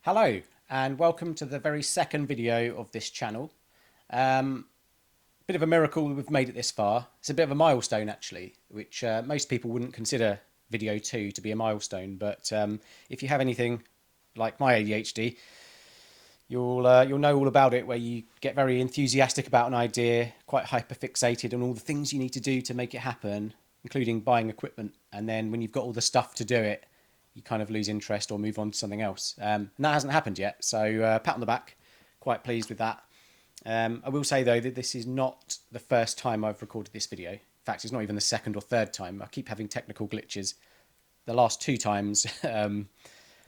Hello and welcome to the very second video of this channel. Bit of a miracle we've made it this far. It's a bit of a milestone actually, which most people wouldn't consider video 2 to be a milestone, but if you have anything like my ADHD, you'll know all about it, where you get very enthusiastic about an idea, quite hyperfixated on all the things you need to do to make it happen, including buying equipment, and then when you've got all the stuff to do it, you kind of lose interest or move on to something else. And that hasn't happened yet, so pat on the back. Quite pleased with that. I will say though that this is not the first time I've recorded this video. In fact, it's not even the second or third time. I keep having technical glitches. The last two times,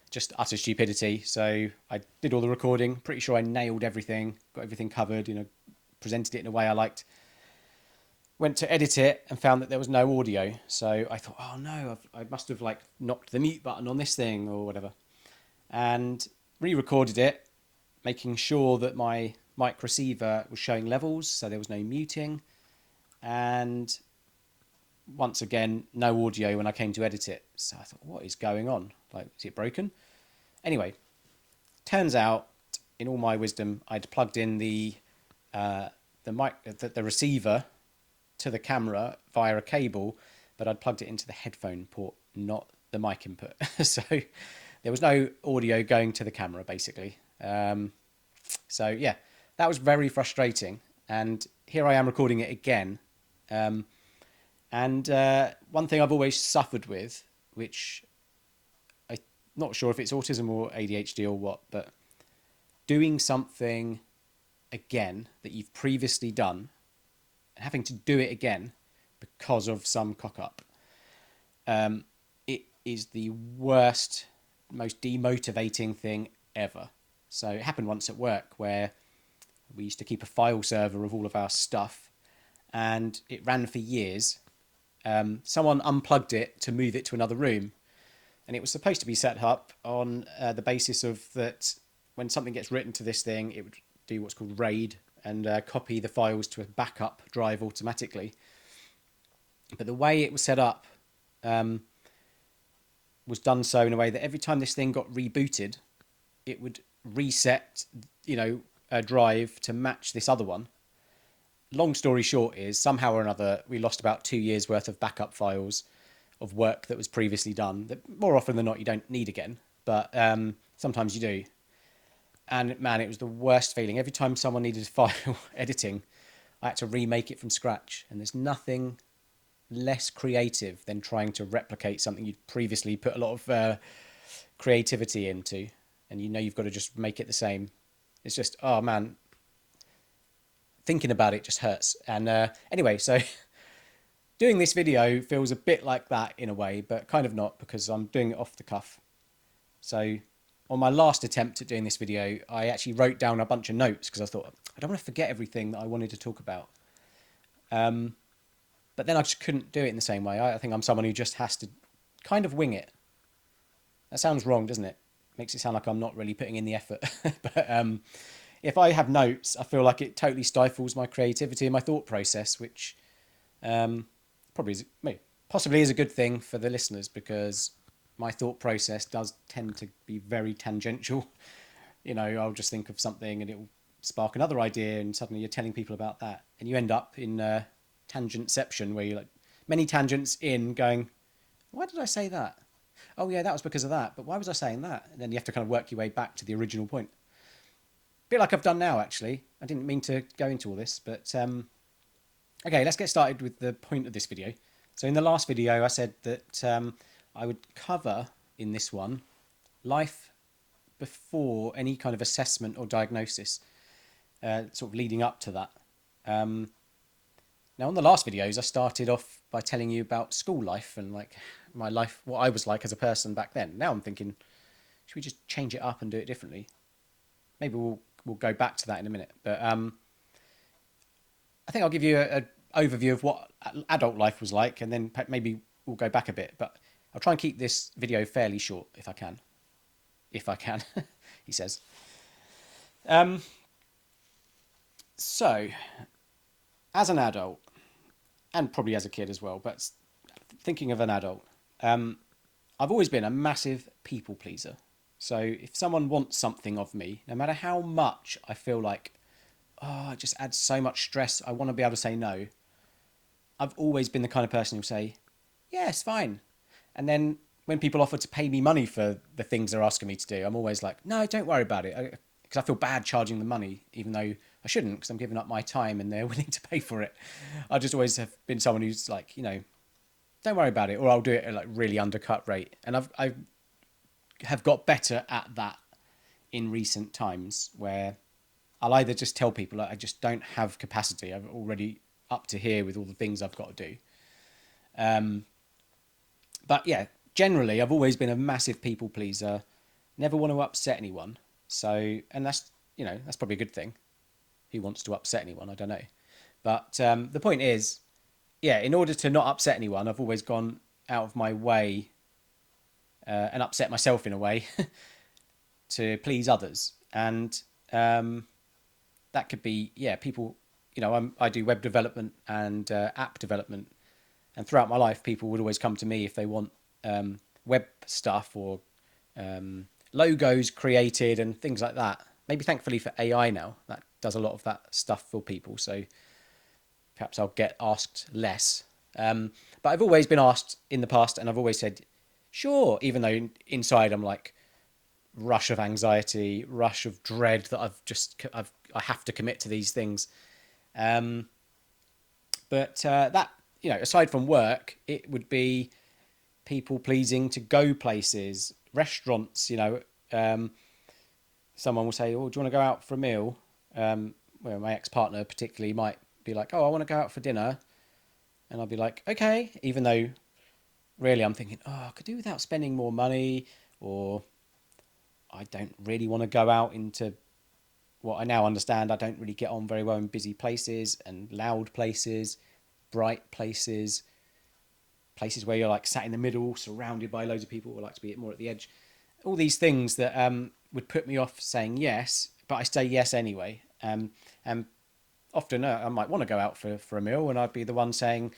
just utter stupidity. So I did all the recording. Pretty sure I nailed everything, got everything covered. Presented it in a way I liked. Went to edit it and found that there was no audio. So I thought, oh no, I must have like knocked the mute button on this thing or whatever. And re-recorded it, making sure that my mic receiver was showing levels, so there was no muting. And once again, no audio when I came to edit it. So I thought, what is going on? Like, is it broken? Anyway, turns out, in all my wisdom, I'd plugged in the receiver to the camera via a cable, but I'd plugged it into the headphone port, not the mic input. So there was no audio going to the camera, basically. So yeah, that was very frustrating. And here I am recording it again. And one thing I've always suffered with, which I'm not sure if it's autism or ADHD or what, but doing something again that you've previously done, having to do it again because of some cock up. It is the worst, most demotivating thing ever. So it happened once at work where we used to keep a file server of all of our stuff, and it ran for years. Someone unplugged it to move it to another room, and it was supposed to be set up on the basis of that when something gets written to this thing, it would do what's called RAID and copy the files to a backup drive automatically. But the way it was set up was done so in a way that every time this thing got rebooted, it would reset, a drive to match this other one. Long story short is, somehow or another, we lost about 2 years worth of backup files of work that was previously done, that more often than not you don't need again, but sometimes you do. And man, it was the worst feeling. Every time someone needed file editing, I had to remake it from scratch. And there's nothing less creative than trying to replicate something you'd previously put a lot of creativity into. And you've got to just make it the same. It's just, oh man, thinking about it just hurts. And anyway, so doing this video feels a bit like that in a way, but kind of not, because I'm doing it off the cuff. So on my last attempt at doing this video, I actually wrote down a bunch of notes because I thought, I don't want to forget everything that I wanted to talk about. But then I just couldn't do it in the same way. I think I'm someone who just has to kind of wing it. That sounds wrong, doesn't it? Makes it sound like I'm not really putting in the effort. But if I have notes, I feel like it totally stifles my creativity and my thought process, which possibly is a good thing for the listeners, because my thought process does tend to be very tangential. I'll just think of something and it will spark another idea, and suddenly you're telling people about that, and you end up in tangentception, where you're like many tangents in, going, why did I say that? Oh yeah, that was because of that, but why was I saying that? And then you have to kind of work your way back to the original point. A bit like I've done now, actually. I didn't mean to go into all this, but okay, let's get started with the point of this video. So in the last video, I said that I would cover in this one life before any kind of assessment or diagnosis, sort of leading up to that. Now, on the last videos, I started off by telling you about school life and like my life, what I was like as a person back then. Now I'm thinking, should we just change it up and do it differently? Maybe we'll go back to that in a minute. But I think I'll give you an overview of what adult life was like, and then maybe we'll go back a bit. But I'll try and keep this video fairly short if I can. If I can, he says. So, as an adult, and probably as a kid as well, but thinking of an adult, I've always been a massive people pleaser. So if someone wants something of me, no matter how much I feel like, oh, it just adds so much stress, I want to be able to say no. I've always been the kind of person who'll say, yeah, it's fine. And then when people offer to pay me money for the things they're asking me to do, I'm always like, no, don't worry about it. Because I feel bad charging the money, even though I shouldn't, because I'm giving up my time and they're willing to pay for it. I just always have been someone who's like, don't worry about it, or I'll do it at like really undercut rate. And I have got better at that in recent times, where I'll either just tell people like, I just don't have capacity. I'm already up to here with all the things I've got to do. But yeah, generally, I've always been a massive people pleaser. Never want to upset anyone. So, and that's probably a good thing. Who wants to upset anyone? I don't know. But the point is, yeah, in order to not upset anyone, I've always gone out of my way and upset myself in a way to please others. And that could be, yeah, people, I do web development and app development. And throughout my life, people would always come to me if they want web stuff or logos created and things like that. Maybe thankfully for AI now, that does a lot of that stuff for people. So perhaps I'll get asked less. But I've always been asked in the past, and I've always said, sure, even though inside I'm like, rush of anxiety, rush of dread that I have to commit to these things. But that, aside from work, it would be people pleasing to go places, restaurants, someone will say, oh, do you want to go out for a meal? Well, my ex-partner particularly might be like, oh, I want to go out for dinner. And I'll be like, okay, even though really I'm thinking, oh, I could do without spending more money, or I don't really want to go out into what I now understand. I don't really get on very well in busy places and loud places, bright places, places where you're like sat in the middle, surrounded by loads of people, or like to be more at the edge. All these things that would put me off saying yes, but I say yes anyway. And often I might want to go out for a meal, and I'd be the one saying,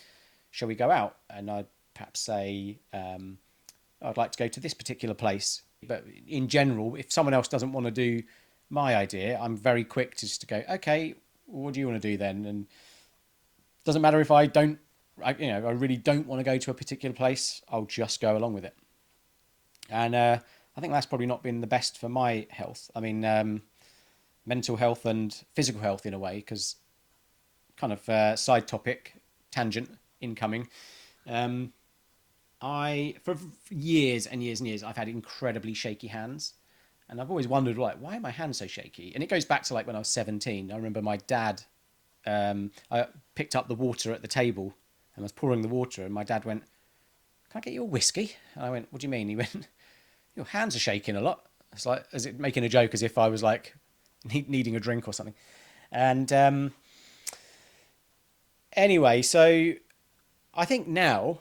shall we go out? And I'd perhaps say, I'd like to go to this particular place. But in general, if someone else doesn't want to do my idea, I'm very quick to just to go, okay, what do you want to do then? And it doesn't matter if I really don't want to go to a particular place, I'll just go along with it. And I think that's probably not been the best for my health. I mean, mental health and physical health in a way, because kind of side topic, tangent, incoming. For years and years and years, I've had incredibly shaky hands. And I've always wondered, like, why are my hands so shaky? And it goes back to like when I was 17. I remember my dad, I picked up the water at the table and I was pouring the water, and my dad went, can I get you a whiskey? And I went, what do you mean? He went, your hands are shaking a lot. It's like, as it making a joke as if I was like needing a drink or something. And anyway, so I think now,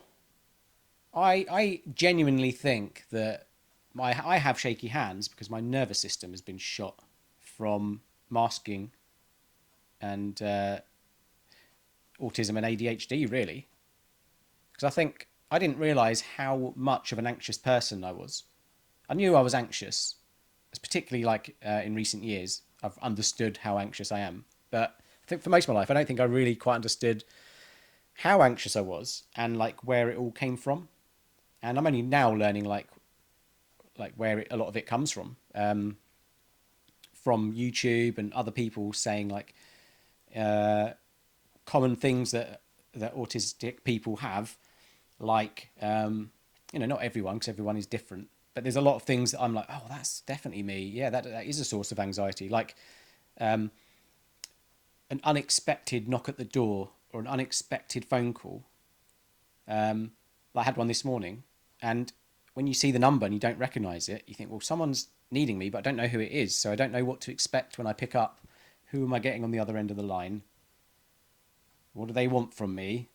I genuinely think that I have shaky hands because my nervous system has been shot from masking and autism and ADHD, really. Because I think I didn't realise how much of an anxious person I was. I knew I was anxious, particularly like in recent years. I've understood how anxious I am. But I think for most of my life, I don't think I really quite understood how anxious I was and like where it all came from. And I'm only now learning like where a lot of it comes from YouTube and other people saying like common things that autistic people have, like not everyone, because everyone is different, but there's a lot of things that I'm like, oh, that's definitely me. Yeah, that is a source of anxiety, like an unexpected knock at the door or an unexpected phone call. I had one this morning, and when you see the number and you don't recognize it, you think, well, someone's needing me, but I don't know who it is, so I don't know what to expect when I pick up. Who am I getting on the other end of the line? What do they want from me?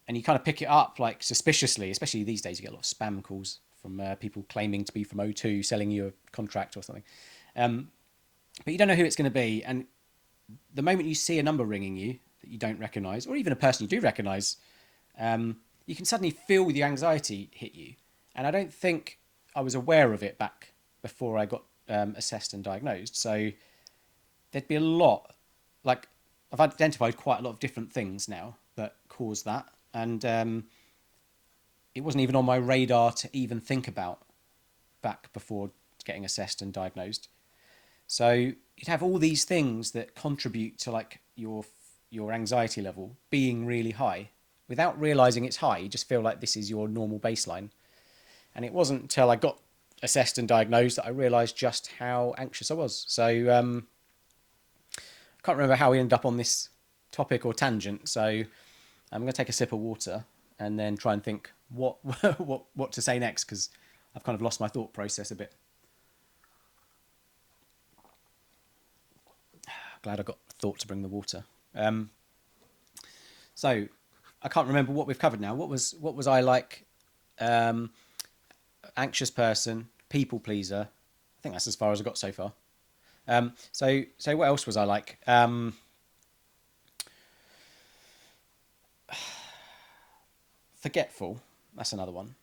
And you kind of pick it up like suspiciously, especially these days. You get a lot of spam calls from people claiming to be from O2, selling you a contract or something. But you don't know who it's going to be. And the moment you see a number ringing you that you don't recognize, or even a person you do recognize, you can suddenly feel the anxiety hit you. And I don't think I was aware of it back before I got assessed and diagnosed. So there'd be a lot, like I've identified quite a lot of different things now that cause that, and it wasn't even on my radar to even think about back before getting assessed and diagnosed. So you'd have all these things that contribute to like your anxiety level being really high without realizing it's high. You just feel like this is your normal baseline. And it wasn't until I got assessed and diagnosed that I realized just how anxious I was. So I can't remember how we ended up on this topic or tangent. So I'm going to take a sip of water and then try and think what what to say next, because I've kind of lost my thought process a bit. Glad I got thought to bring the water. So I can't remember what we've covered now. What was I like? Anxious person, people pleaser. I think that's as far as I got so far. So what else was I like? Forgetful. That's another one.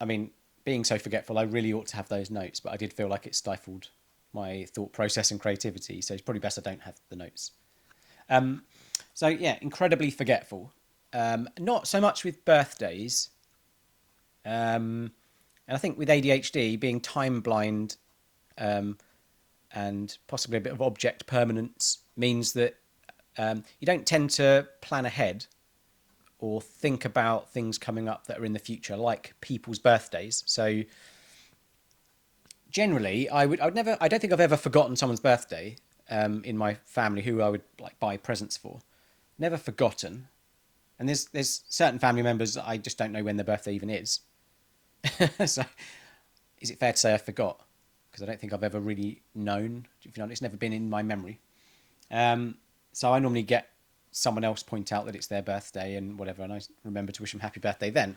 I mean, being so forgetful, I really ought to have those notes, but I did feel like it stifled my thought process and creativity. So it's probably best I don't have the notes. So yeah, incredibly forgetful. Not so much with birthdays. And I think with ADHD, being time blind and possibly a bit of object permanence means that you don't tend to plan ahead or think about things coming up that are in the future, like people's birthdays. So generally, I don't think I've ever forgotten someone's birthday in my family who I would like buy presents for. Never forgotten. And there's certain family members that I just don't know when their birthday even is. So, is it fair to say I forgot? Because I don't think I've ever really known. If you know, it's never been in my memory. So I normally get someone else point out that it's their birthday and whatever, and I remember to wish them happy birthday then.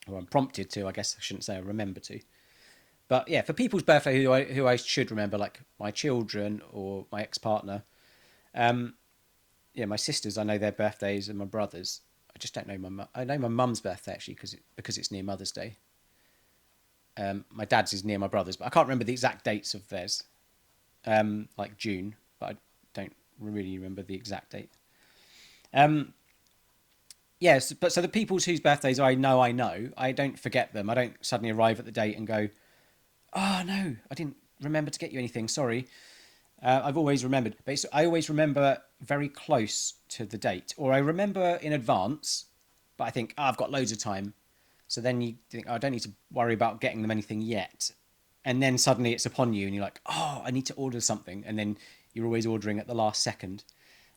Or I'm prompted to. I guess I shouldn't say I remember to. But yeah, for people's birthday who I should remember, like my children or my ex-partner, yeah, my sisters, I know their birthdays, and my brothers. I just don't know I know my mum's birthday actually because it's near Mother's Day. My dad's is near my brother's, but I can't remember the exact dates of theirs. Like June, but I don't really remember the exact date. Yes, but so the people's whose birthdays I know, I don't forget them. I don't suddenly arrive at the date and go, "Oh no, I didn't remember to get you anything. Sorry." I've always remembered, but I always remember very close to the date, or I remember in advance, but I think, I've got loads of time. So then you think, I don't need to worry about getting them anything yet. And then suddenly it's upon you and you're like, oh, I need to order something. And then you're always ordering at the last second.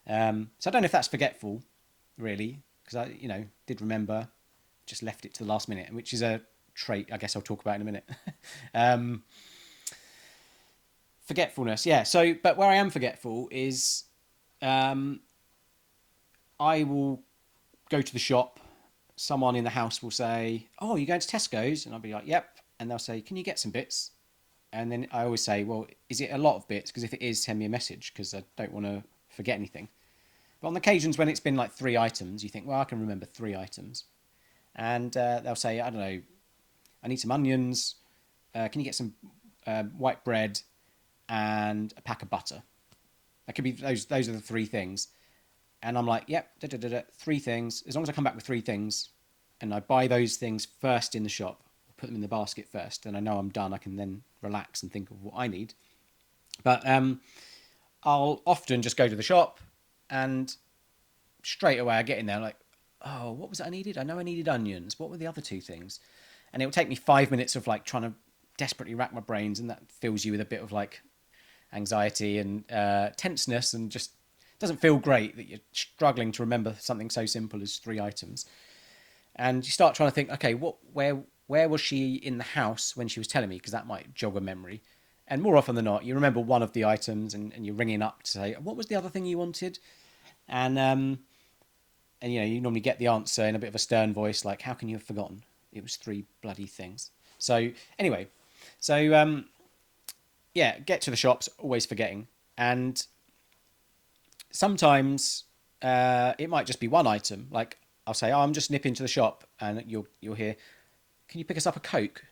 So I don't know if that's forgetful, really, because I, did remember, just left it to the last minute, which is a trait I guess I'll talk about in a minute. Forgetfulness, yeah. So, but where I am forgetful is I will go to the shop. Someone in the house will say, "Oh, you're going to Tesco's?" And I'll be like, "Yep." And they'll say, "Can you get some bits?" And then I always say, "Well, is it a lot of bits? Because if it is, send me a message because I don't want to forget anything." But on occasions when it's been like 3 items, you think, "Well, I can remember 3 items." And they'll say, "I don't know, I need some onions. Can you get some white bread and a pack of butter?" That could be those. Those are the 3 things. And I'm like, "Yep, 3 things. As long as I come back with 3 things, and I buy those things first in the shop, put them in the basket first, and I know I'm done. I can then relax and think of what I need." But I'll often just go to the shop, and straight away I get in there like, "Oh, what was it I needed? I know I needed onions. What were the other 2 things?" And it'll take me 5 minutes of like trying to desperately rack my brains, and that fills you with a bit of like anxiety and tenseness, and just doesn't feel great that you're struggling to remember something so simple as 3 items. And you start trying to think, okay, where was she in the house when she was telling me? Because that might jog a memory. And more often than not, you remember one of the items, and you're ringing up to say, "What was the other thing you wanted?" And you normally get the answer in a bit of a stern voice, like, "How can you have forgotten? It was 3 bloody things." So anyway, so yeah, get to the shops, always forgetting. And sometimes it might just be one item. Like I'll say, "Oh, I'm just nipping to the shop," and you'll hear, "Can you pick us up a Coke?"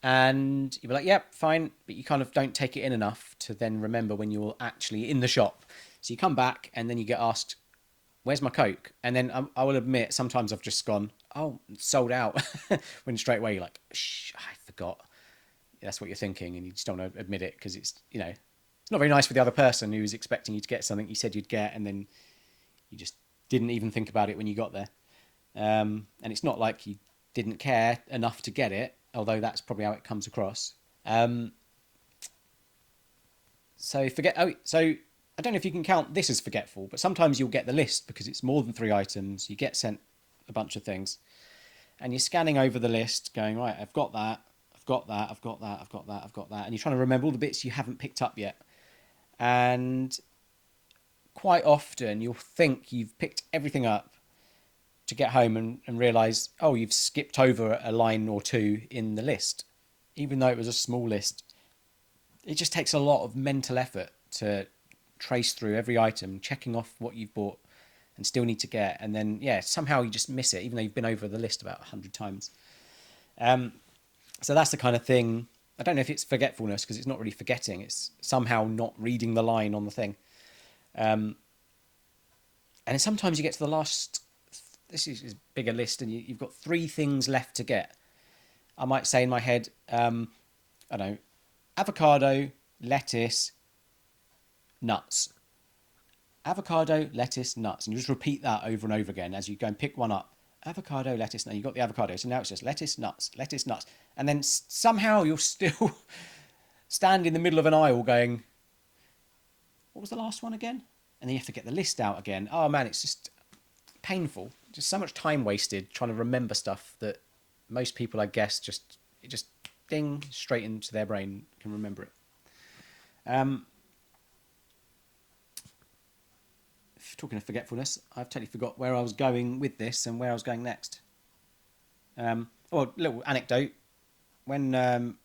and you'll be like, yep, fine, but you kind of don't take it in enough to then remember when you're actually in the shop. So you come back and then you get asked, where's my Coke? And then I will admit, sometimes I've just gone, oh, it's sold out. When straight away you're like, shh, I forgot. That's what you're thinking, and you just don't want to admit it because it's, it's not very nice for the other person who was expecting you to get something you said you'd get, and then you just didn't even think about it when you got there. And it's not like you didn't care enough to get it, although that's probably how it comes across. So I don't know if you can count this as forgetful, but sometimes you'll get the list because it's more than 3 items. You get sent a bunch of things, and you're scanning over the list, going, right, I've got that, I've got that, I've got that, I've got that, I've got that, and you're trying to remember all the bits you haven't picked up yet. And quite often you'll think you've picked everything up to get home and realise, oh, you've skipped over a line or two in the list. Even though it was a small list, it just takes a lot of mental effort to trace through every item, checking off what you've bought and still need to get. And then, yeah, somehow you just miss it, even though you've been over the list about 100 times. So that's the kind of thing. I don't know if it's forgetfulness because it's not really forgetting. It's somehow not reading the line on the thing. And then sometimes you get to the last, this is a bigger list, and you've got 3 things left to get. I might say in my head, I don't know, avocado, lettuce, nuts. Avocado, lettuce, nuts. And you just repeat that over and over again as you go and pick one up. Avocado, lettuce, no, you got the avocado. So now it's just lettuce, nuts, lettuce, nuts. And then somehow you'll still stand in the middle of an aisle going, what was the last one again? And then you have to get the list out again. Oh man, it's just painful. Just so much time wasted trying to remember stuff that most people, I guess, just ding straight into their brain, can remember it. Talking of forgetfulness, I've totally forgot where I was going with this and where I was going next. Little anecdote. When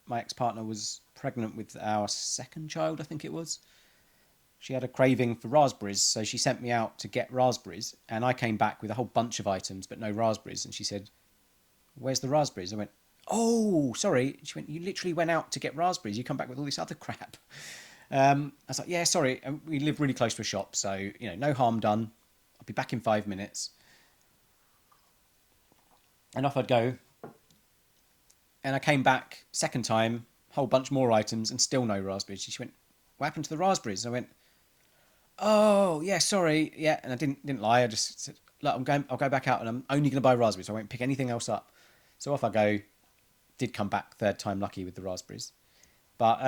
my ex-partner was pregnant with our second child, I think it was, she had a craving for raspberries, so she sent me out to get raspberries, and I came back with a whole bunch of items, but no raspberries, and she said, where's the raspberries? I went, oh, sorry. She went, you literally went out to get raspberries. You come back with all this other crap. I was like, yeah, sorry. And we live really close to a shop, so, no harm done. I'll be back in 5 minutes. And off I'd go. And I came back second time, whole bunch more items, and still no raspberries. She went, what happened to the raspberries? I went, oh, yeah, sorry. Yeah, and I didn't lie. I just said, look, I'll go back out and I'm only going to buy raspberries. So I won't pick anything else up. So off I go. Did come back third time lucky with the raspberries. But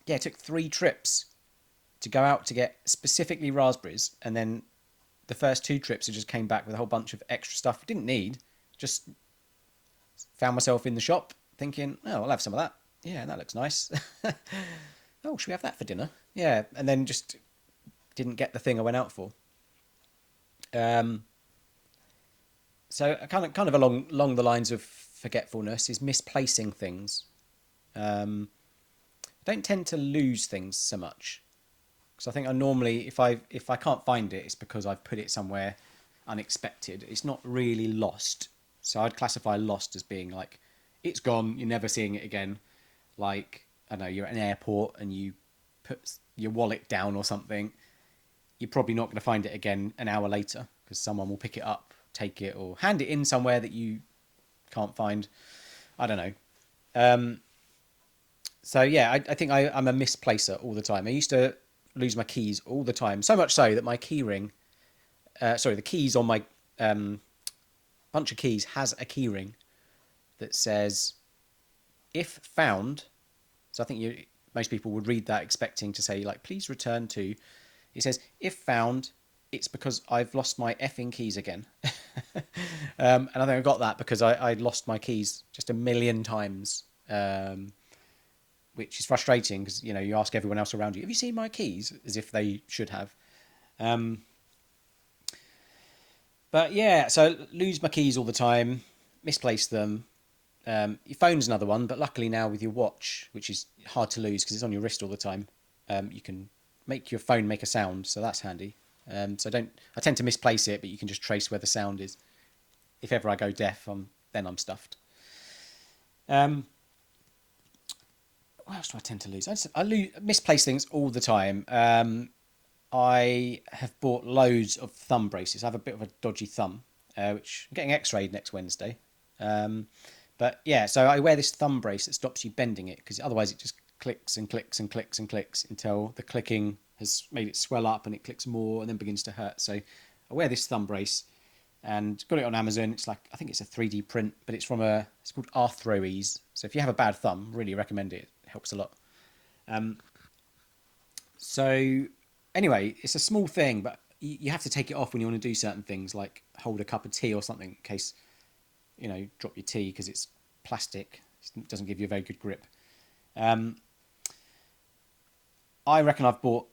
it took 3 trips to go out to get specifically raspberries, and then the first 2 trips I just came back with a whole bunch of extra stuff I didn't need. Just found myself in the shop thinking, oh, I'll have some of that. Yeah, that looks nice. Oh, should we have that for dinner? Yeah, and then just didn't get the thing I went out for. So kind of along the lines of forgetfulness is misplacing things. I don't tend to lose things so much, because I think I normally, if I can't find it, it's because I've put it somewhere unexpected. It's not really lost. So I'd classify lost as being like, it's gone, you're never seeing it again. Like, I don't know, you're at an airport and you put your wallet down or something. You're probably not going to find it again an hour later because someone will pick it up, take it, or hand it in somewhere that you can't find. I don't know. So yeah, I think I'm a misplacer all the time. I used to lose my keys all the time, so much so that my the keys on my bunch of keys has a key ring that says, if found. So I think most people would read that expecting to say, like, please return to. It says, if found, it's because I've lost my effing keys again. And I think I got that because I lost my keys just a million times, which is frustrating because, you ask everyone else around you, have you seen my keys? As if they should have. But yeah, so lose my keys all the time, misplace them. Your phone's another one, but luckily now with your watch, which is hard to lose because it's on your wrist all the time, you can make your phone make a sound, so that's handy. So I tend to misplace it, but you can just trace where the sound is. If ever I go deaf, then I'm stuffed. what else do I tend to lose? Misplace things all the time. I have bought loads of thumb braces. I have a bit of a dodgy thumb, which I'm getting x-rayed next Wednesday. Um, but yeah, so I wear this thumb brace that stops you bending it because otherwise it just clicks and clicks and clicks and clicks until the clicking has made it swell up and it clicks more and then begins to hurt. So I wear this thumb brace and got it on Amazon. It's like, I think it's a 3D print, but it's called Arthroease. So if you have a bad thumb, really recommend it. It helps a lot. So anyway, it's a small thing, but you have to take it off when you want to do certain things, like hold a cup of tea or something, in case drop your tea because it's plastic. It doesn't give you a very good grip. I reckon I've bought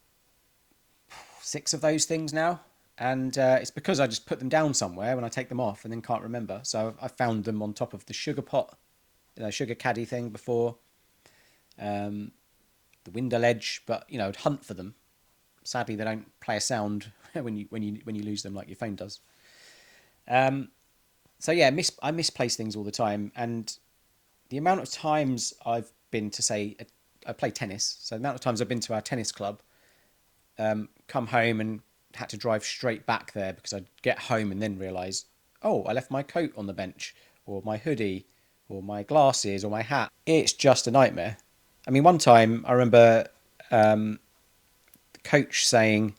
6 of those things now, and it's because I just put them down somewhere when I take them off and then can't remember. So I found them on top of the sugar pot, sugar caddy thing before, the window ledge, but I'd hunt for them. Sadly, they don't play a sound when you lose them like your phone does. So yeah, I misplace things all the time, and the amount of times I've been to say I play tennis, so the amount of times I've been to our tennis club, come home and had to drive straight back there because I'd get home and then realise, oh, I left my coat on the bench, or my hoodie, or my glasses, or my hat. It's just a nightmare. I mean, one time I remember the coach saying,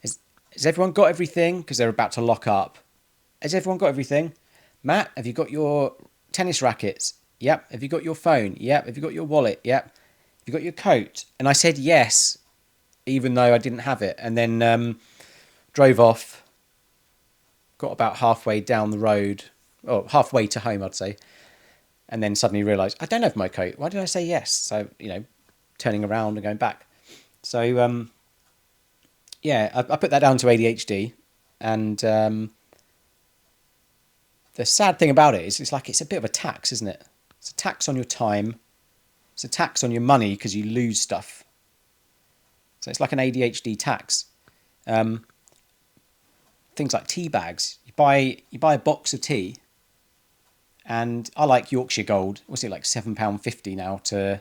has everyone got everything? Because they're about to lock up. Has everyone got everything? Matt, have you got your tennis rackets? Yep. Have you got your phone? Yep. Have you got your wallet? Yep. Have you got your coat? And I said yes, even though I didn't have it. And then drove off, got about halfway down the road, or halfway to home, I'd say. And then suddenly realised, I don't have my coat. Why did I say yes? So, turning around and going back. So, yeah, I put that down to ADHD. And the sad thing about it is it's a bit of a tax, isn't it? It's a tax on your time. It's a tax on your money because you lose stuff. So it's like an ADHD tax. Things like tea bags. You buy a box of tea, and I like Yorkshire Gold. What's it, like £7.50 now to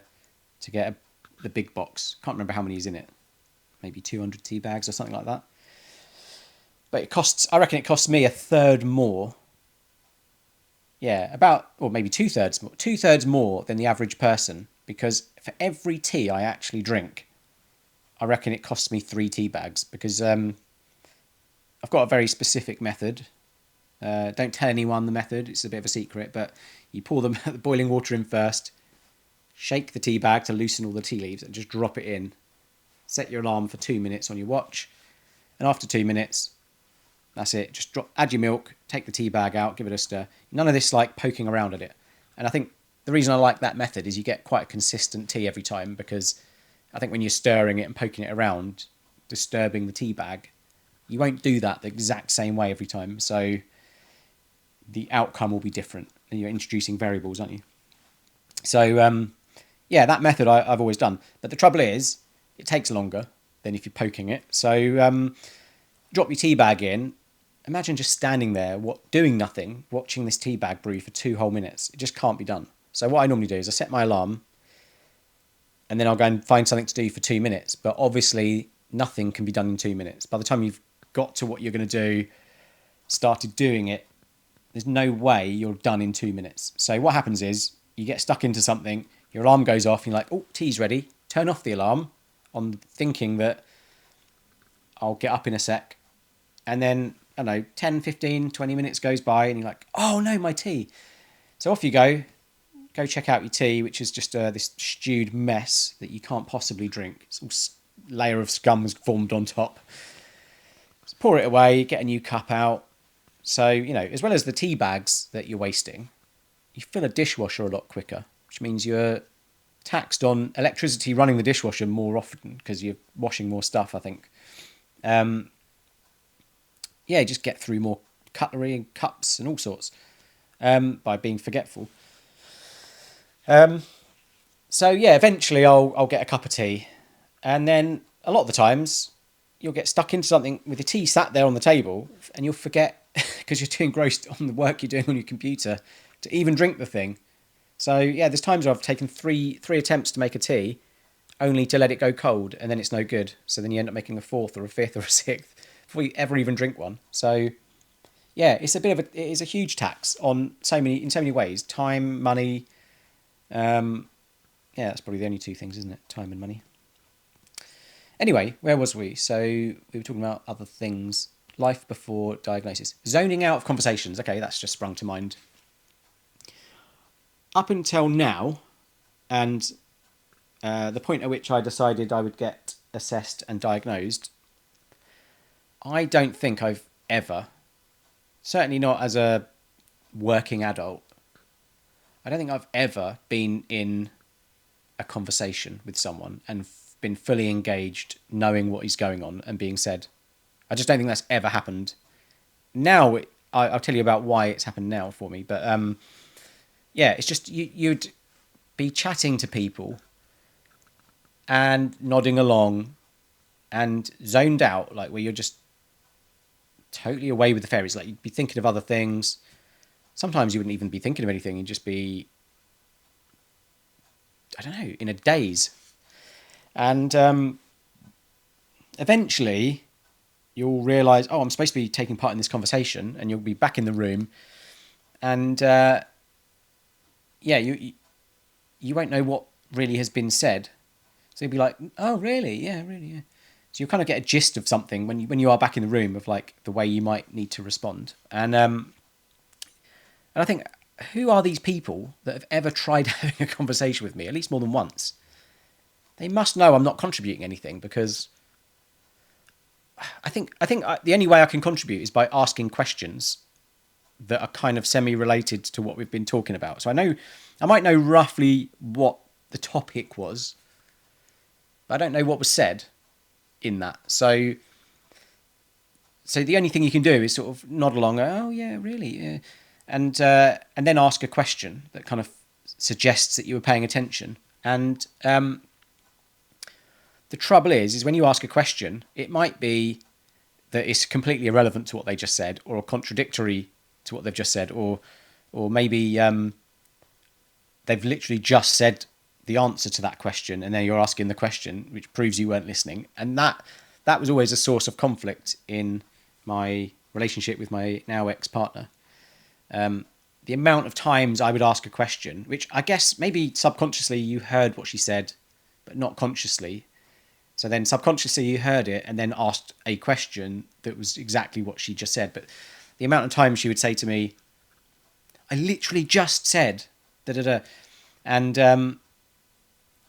get the big box? Can't remember how many is in it. Maybe 200 tea bags or something like that. But I reckon it costs me a third more. Yeah, or maybe 2/3 more. 2/3 more than the average person, because for every tea I actually drink, I reckon it costs me 3 tea bags, because I've got a very specific method. Don't tell anyone the method, it's a bit of a secret, but you pour the boiling water in first, shake the tea bag to loosen all the tea leaves, and just drop it in. Set your alarm for 2 minutes on your watch, and after 2 minutes, that's it. Just add your milk, take the tea bag out, give it a stir. None of this like poking around at it. And I think the reason I like that method is you get quite a consistent tea every time, because I think when you're stirring it and poking it around, disturbing the tea bag, you won't do that the exact same way every time. So the outcome will be different, and you're introducing variables, aren't you? So yeah, that method I've always done. But the trouble is, it takes longer than if you're poking it. So drop your tea bag in. Imagine just standing there, doing nothing, watching this tea bag brew for 2 whole minutes. It just can't be done. So what I normally do is I set my alarm, and then I'll go and find something to do for 2 minutes. But obviously, nothing can be done in 2 minutes. By the time you've got to what you're going to do, started doing it, there's no way you're done in 2 minutes. So what happens is, you get stuck into something, your alarm goes off, and you're like, oh, tea's ready. Turn off the alarm on thinking that I'll get up in a sec. And then, I don't know, 10, 15, 20 minutes goes by, and you're like, oh no, my tea. So off you go check out your tea, which is just this stewed mess that you can't possibly drink. It's all layer of scum has formed on top. So pour it away, get a new cup out. So, as well as the tea bags that you're wasting, you fill a dishwasher a lot quicker, which means you're taxed on electricity running the dishwasher more often because you're washing more stuff, I think. Yeah, just get through more cutlery and cups and all sorts by being forgetful. So yeah, eventually I'll get a cup of tea, and then a lot of the times you'll get stuck into something with the tea sat there on the table, and you'll forget because you're too engrossed on the work you're doing on your computer to even drink the thing. So yeah, there's times where I've taken three attempts to make a tea, only to let it go cold, and then it's no good. So then you end up making a fourth or a fifth or a sixth before you ever even drink one. So yeah, it is a huge tax on in so many ways: time, money. Yeah, that's probably the only two things, isn't it? Time and money. Anyway, where was we? So we were talking about other things. Life before diagnosis. Zoning out of conversations. Okay, that's just sprung to mind. Up until now, and the point at which I decided I would get assessed and diagnosed, I don't think I've ever, certainly not as a working adult, I don't think I've ever been in a conversation with someone and been fully engaged, knowing what is going on and being said. I just don't think that's ever happened. Now, I'll tell you about why it's happened now for me. But yeah, it's just you'd be chatting to people and nodding along and zoned out, like where you're just totally away with the fairies. Like you'd be thinking of other things. Sometimes you wouldn't even be thinking of anything. You'd just be, I don't know, in a daze. And eventually you'll realise, oh, I'm supposed to be taking part in this conversation, and you'll be back in the room, and yeah, you won't know what really has been said. So you'll be like, oh, really? Yeah, really, yeah. So you'll kind of get a gist of something when you are back in the room of like the way you might need to respond. And I think, who are these people that have ever tried having a conversation with me, at least more than once? They must know I'm not contributing anything, because I think the only way I can contribute is by asking questions that are kind of semi-related to what we've been talking about. So I might know roughly what the topic was, but I don't know what was said in that. So the only thing you can do is sort of nod along. Oh yeah, really, yeah. And then ask a question that kind of suggests that you were paying attention. And the trouble is when you ask a question, it might be that it's completely irrelevant to what they just said, or contradictory to what they've just said, or maybe they've literally just said the answer to that question, and then you're asking the question, which proves you weren't listening. And that was always a source of conflict in my relationship with my now ex-partner. The amount of times I would ask a question, which I guess maybe subconsciously you heard what she said, but not consciously. So then subconsciously you heard it and then asked a question that was exactly what she just said. But the amount of times she would say to me, I literally just said da-da-da. And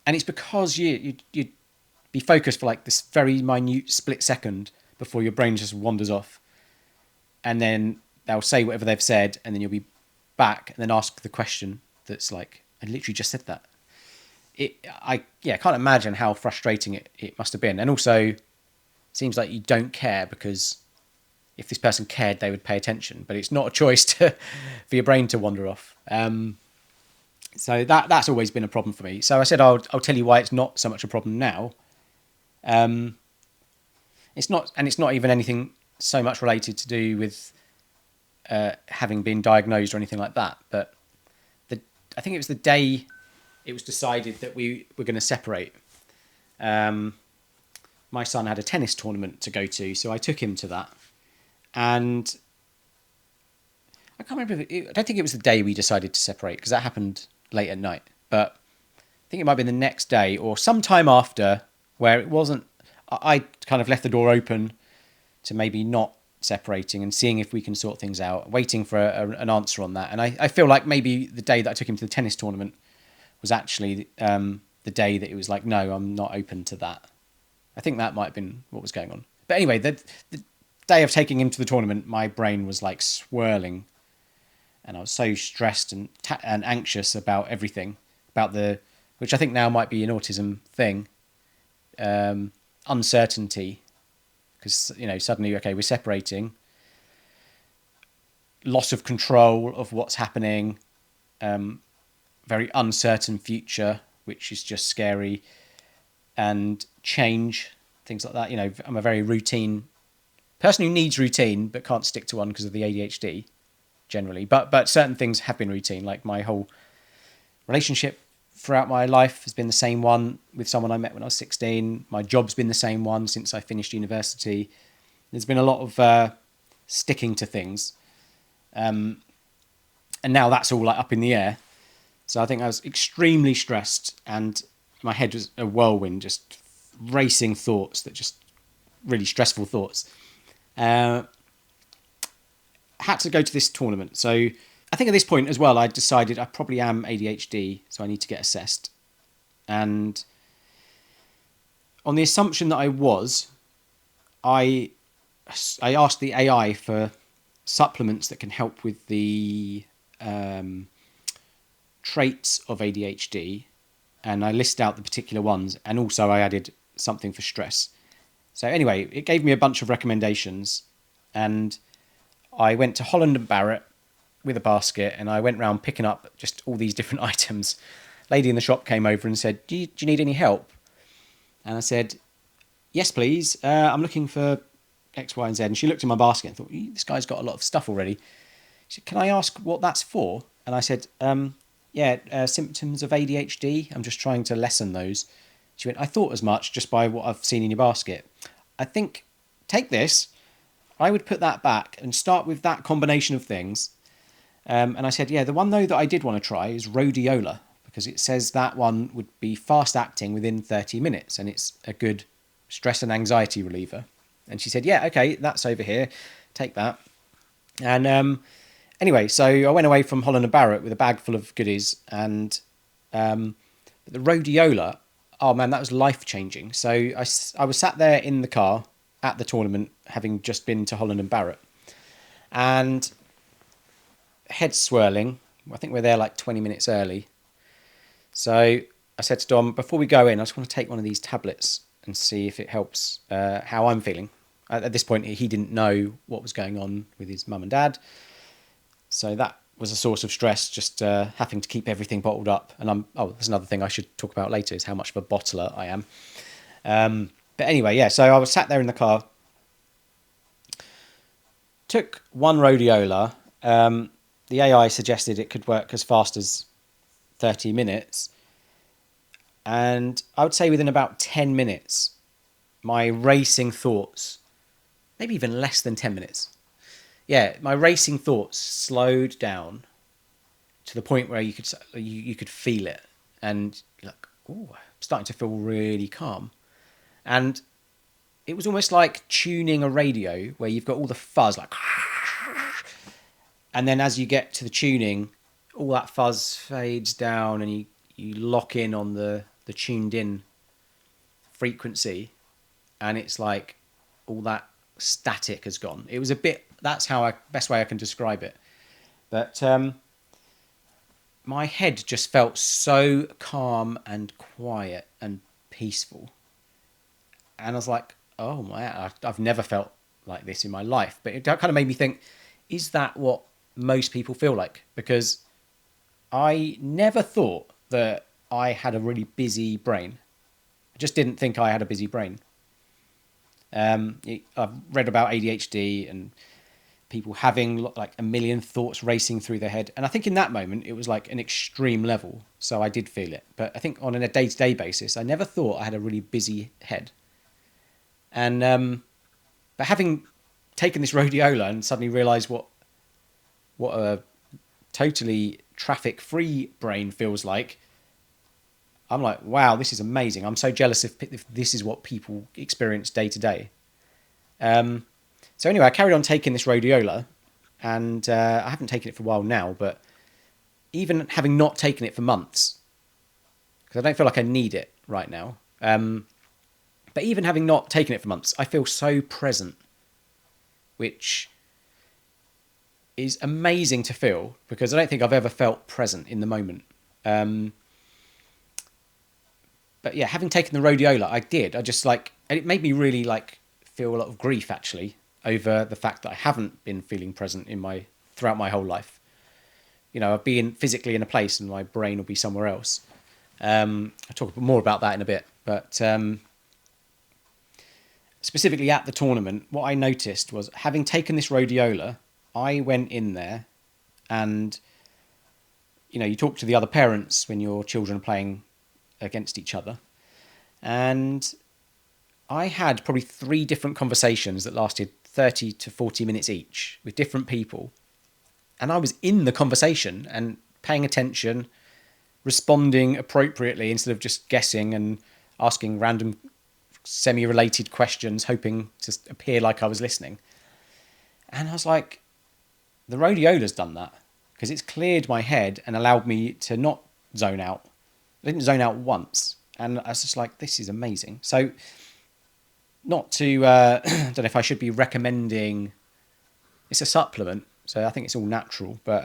it's because you'd be focused for like this very minute split second before your brain just wanders off. And then they'll say whatever they've said, and then you'll be back and then ask the question that's like, I literally just said that. I can't imagine how frustrating it must have been. And also, it seems like you don't care, because if this person cared, they would pay attention. But it's not a choice for your brain to wander off. So that's always been a problem for me. So I said I'll tell you why it's not so much a problem now. It's not even anything so much related to do with having been diagnosed or anything like that. But I think it was the day it was decided that we were going to separate. My son had a tennis tournament to go to, so I took him to that. And I can't remember. I don't think it was the day we decided to separate, because that happened late at night. But I think it might be the next day or sometime after, where it wasn't. I kind of left the door open to maybe not separating and seeing if we can sort things out, waiting for an answer on that. And I feel like maybe the day that I took him to the tennis tournament was actually the day that it was like, no, I'm not open to that. I think that might have been what was going on. But anyway, the day of taking him to the tournament, my brain was like swirling, and I was so stressed and anxious about everything, which I think now might be an autism thing, uncertainty, because suddenly, okay, we're separating, loss of control of what's happening, very uncertain future, which is just scary, and change, things like that. I'm a very routine person who needs routine but can't stick to one because of the ADHD generally. But certain things have been routine, like my whole relationship throughout my life has been the same one with someone I met when I was 16. My job's been the same one since I finished university. There's been a lot of sticking to things. And now that's all like up in the air. So I think I was extremely stressed and my head was a whirlwind, just racing thoughts that just really stressful thoughts. Had to go to this tournament. So I think at this point as well, I decided I probably am ADHD, so I need to get assessed. And on the assumption that I was, I asked the AI for supplements that can help with the traits of ADHD, and I listed out the particular ones, and also I added something for stress. So anyway, it gave me a bunch of recommendations, and I went to Holland and Barrett with a basket, and I went around picking up just all these different items. Lady in the shop came over and said, do you need any help? And I said, yes, please. I'm looking for X, Y, and Z. And she looked in my basket and thought, this guy's got a lot of stuff already. She said, can I ask what that's for? And I said, symptoms of ADHD. I'm just trying to lessen those. She went, I thought as much just by what I've seen in your basket. I think, take this. I would put that back and start with that combination of things. And I said, yeah, the one though that I did want to try is rhodiola, because it says that one would be fast acting within 30 minutes and it's a good stress and anxiety reliever. And she said, yeah, okay, that's over here. Take that. And anyway, so I went away from Holland and Barrett with a bag full of goodies, and the rhodiola, oh man, that was life-changing. So I was sat there in the car at the tournament, having just been to Holland and Barrett, and head swirling. I think we're there like 20 minutes early. So I said to Dom, before we go in, I just want to take one of these tablets and see if it helps how I'm feeling. At this point, he didn't know what was going on with his mum and dad. So that was a source of stress, just having to keep everything bottled up. And there's another thing I should talk about later, is how much of a bottler I am. But anyway, yeah, so I was sat there in the car, took one rhodiola. The AI suggested it could work as fast as 30 minutes. And I would say within about 10 minutes, my racing thoughts, maybe even less than 10 minutes. Yeah, my racing thoughts slowed down to the point where you could feel it. And like, oh, I'm starting to feel really calm. And it was almost like tuning a radio where you've got all the fuzz, like, and then as you get to the tuning, all that fuzz fades down and you lock in on the tuned in frequency, and it's like all that static has gone. It was a bit, that's how best way I can describe it. But my head just felt so calm and quiet and peaceful. And I was like, oh my, I've never felt like this in my life. But it kind of made me think, is that what most people feel like? Because I never thought that I had a really busy brain. I just didn't think I had a busy brain. I've read about ADHD and people having like a million thoughts racing through their head. And I think in that moment, it was like an extreme level. So I did feel it. But I think on a day-to-day basis, I never thought I had a really busy head. And but having taken this rhodiola and suddenly realised what a totally traffic-free brain feels like, I'm like, wow, this is amazing. I'm so jealous if this is what people experience day to day. So anyway, I carried on taking this rhodiola, and I haven't taken it for a while now, but even having not taken it for months, because I don't feel like I need it right now, but even having not taken it for months, I feel so present, which is amazing to feel, because I don't think I've ever felt present in the moment. But yeah, having taken the rhodiola, I did. I just and it made me really feel a lot of grief actually over the fact that I haven't been feeling present throughout my whole life. You know, I've been physically in a place and my brain will be somewhere else. I'll talk more about that in a bit, but specifically at the tournament, what I noticed was, having taken this rhodiola, I went in there and you talk to the other parents when your children are playing against each other. And I had probably 3 different conversations that lasted 30 to 40 minutes each with different people. And I was in the conversation and paying attention, responding appropriately instead of just guessing and asking random semi-related questions, hoping to appear like I was listening. And I was like, the rhodiola's done that, because it's cleared my head and allowed me to not zone out. I didn't zone out once. And I was just like, this is amazing. So not to, I don't know if I should be recommending, it's a supplement, so I think it's all natural. But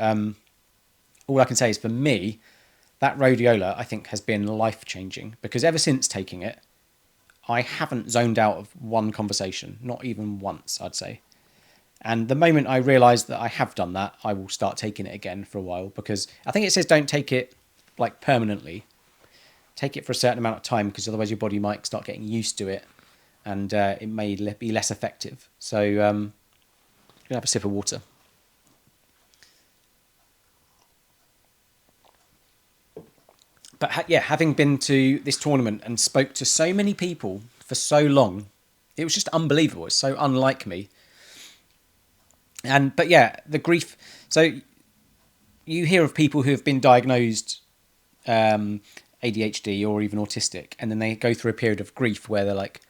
all I can say is for me, that rhodiola, I think, has been life-changing, because ever since taking it, I haven't zoned out of one conversation, not even once, I'd say. And the moment I realise that I have done that, I will start taking it again for a while, because I think it says don't take it like permanently. Take it for a certain amount of time, because otherwise your body might start getting used to it, and it may be less effective. So I'm going to have a sip of water. But yeah, having been to this tournament and spoke to so many people for so long, it was just unbelievable. It's so unlike me. But yeah, the grief. So you hear of people who have been diagnosed ADHD or even autistic, and then they go through a period of grief where they're like,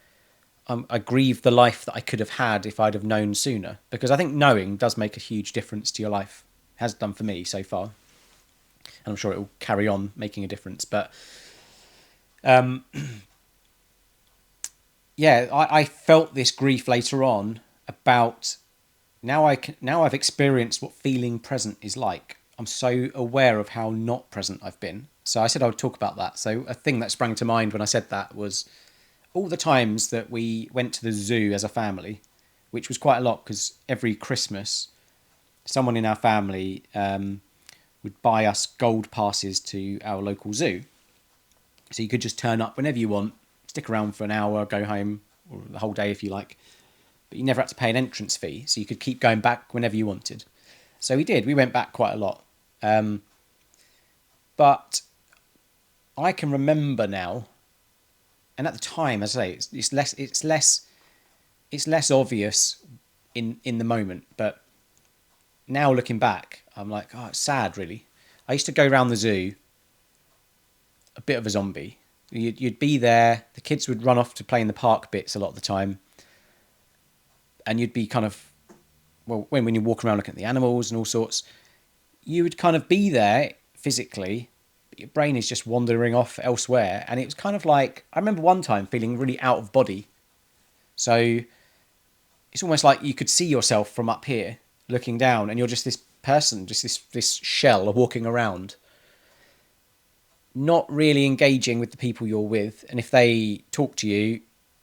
I grieve the life that I could have had if I'd have known sooner. Because I think knowing does make a huge difference to your life. It has done for me so far. And I'm sure it will carry on making a difference. But yeah, I felt this grief later on about now I've experienced what feeling present is like. I'm so aware of how not present I've been. So I said I would talk about that. So a thing that sprang to mind when I said that was all the times that we went to the zoo as a family, which was quite a lot, because every Christmas, someone in our family would buy us gold passes to our local zoo. So you could just turn up whenever you want, stick around for an hour, go home, or the whole day if you like. But you never had to pay an entrance fee, so you could keep going back whenever you wanted. So we did. We went back quite a lot. But I can remember now, and at the time, as I say, it's less obvious in the moment. But now looking back, I'm like, oh, it's sad, really. I used to go around the zoo, a bit of a zombie. You'd be there, the kids would run off to play in the park bits a lot of the time, and you'd be kind of, well, when you walk around looking at the animals and all sorts, you would kind of be there physically, but your brain is just wandering off elsewhere. And it was kind of like, I remember one time feeling really out of body. So it's almost like you could see yourself from up here looking down, and you're just this person, just this shell walking around, not really engaging with the people you're with. And if they talk to you,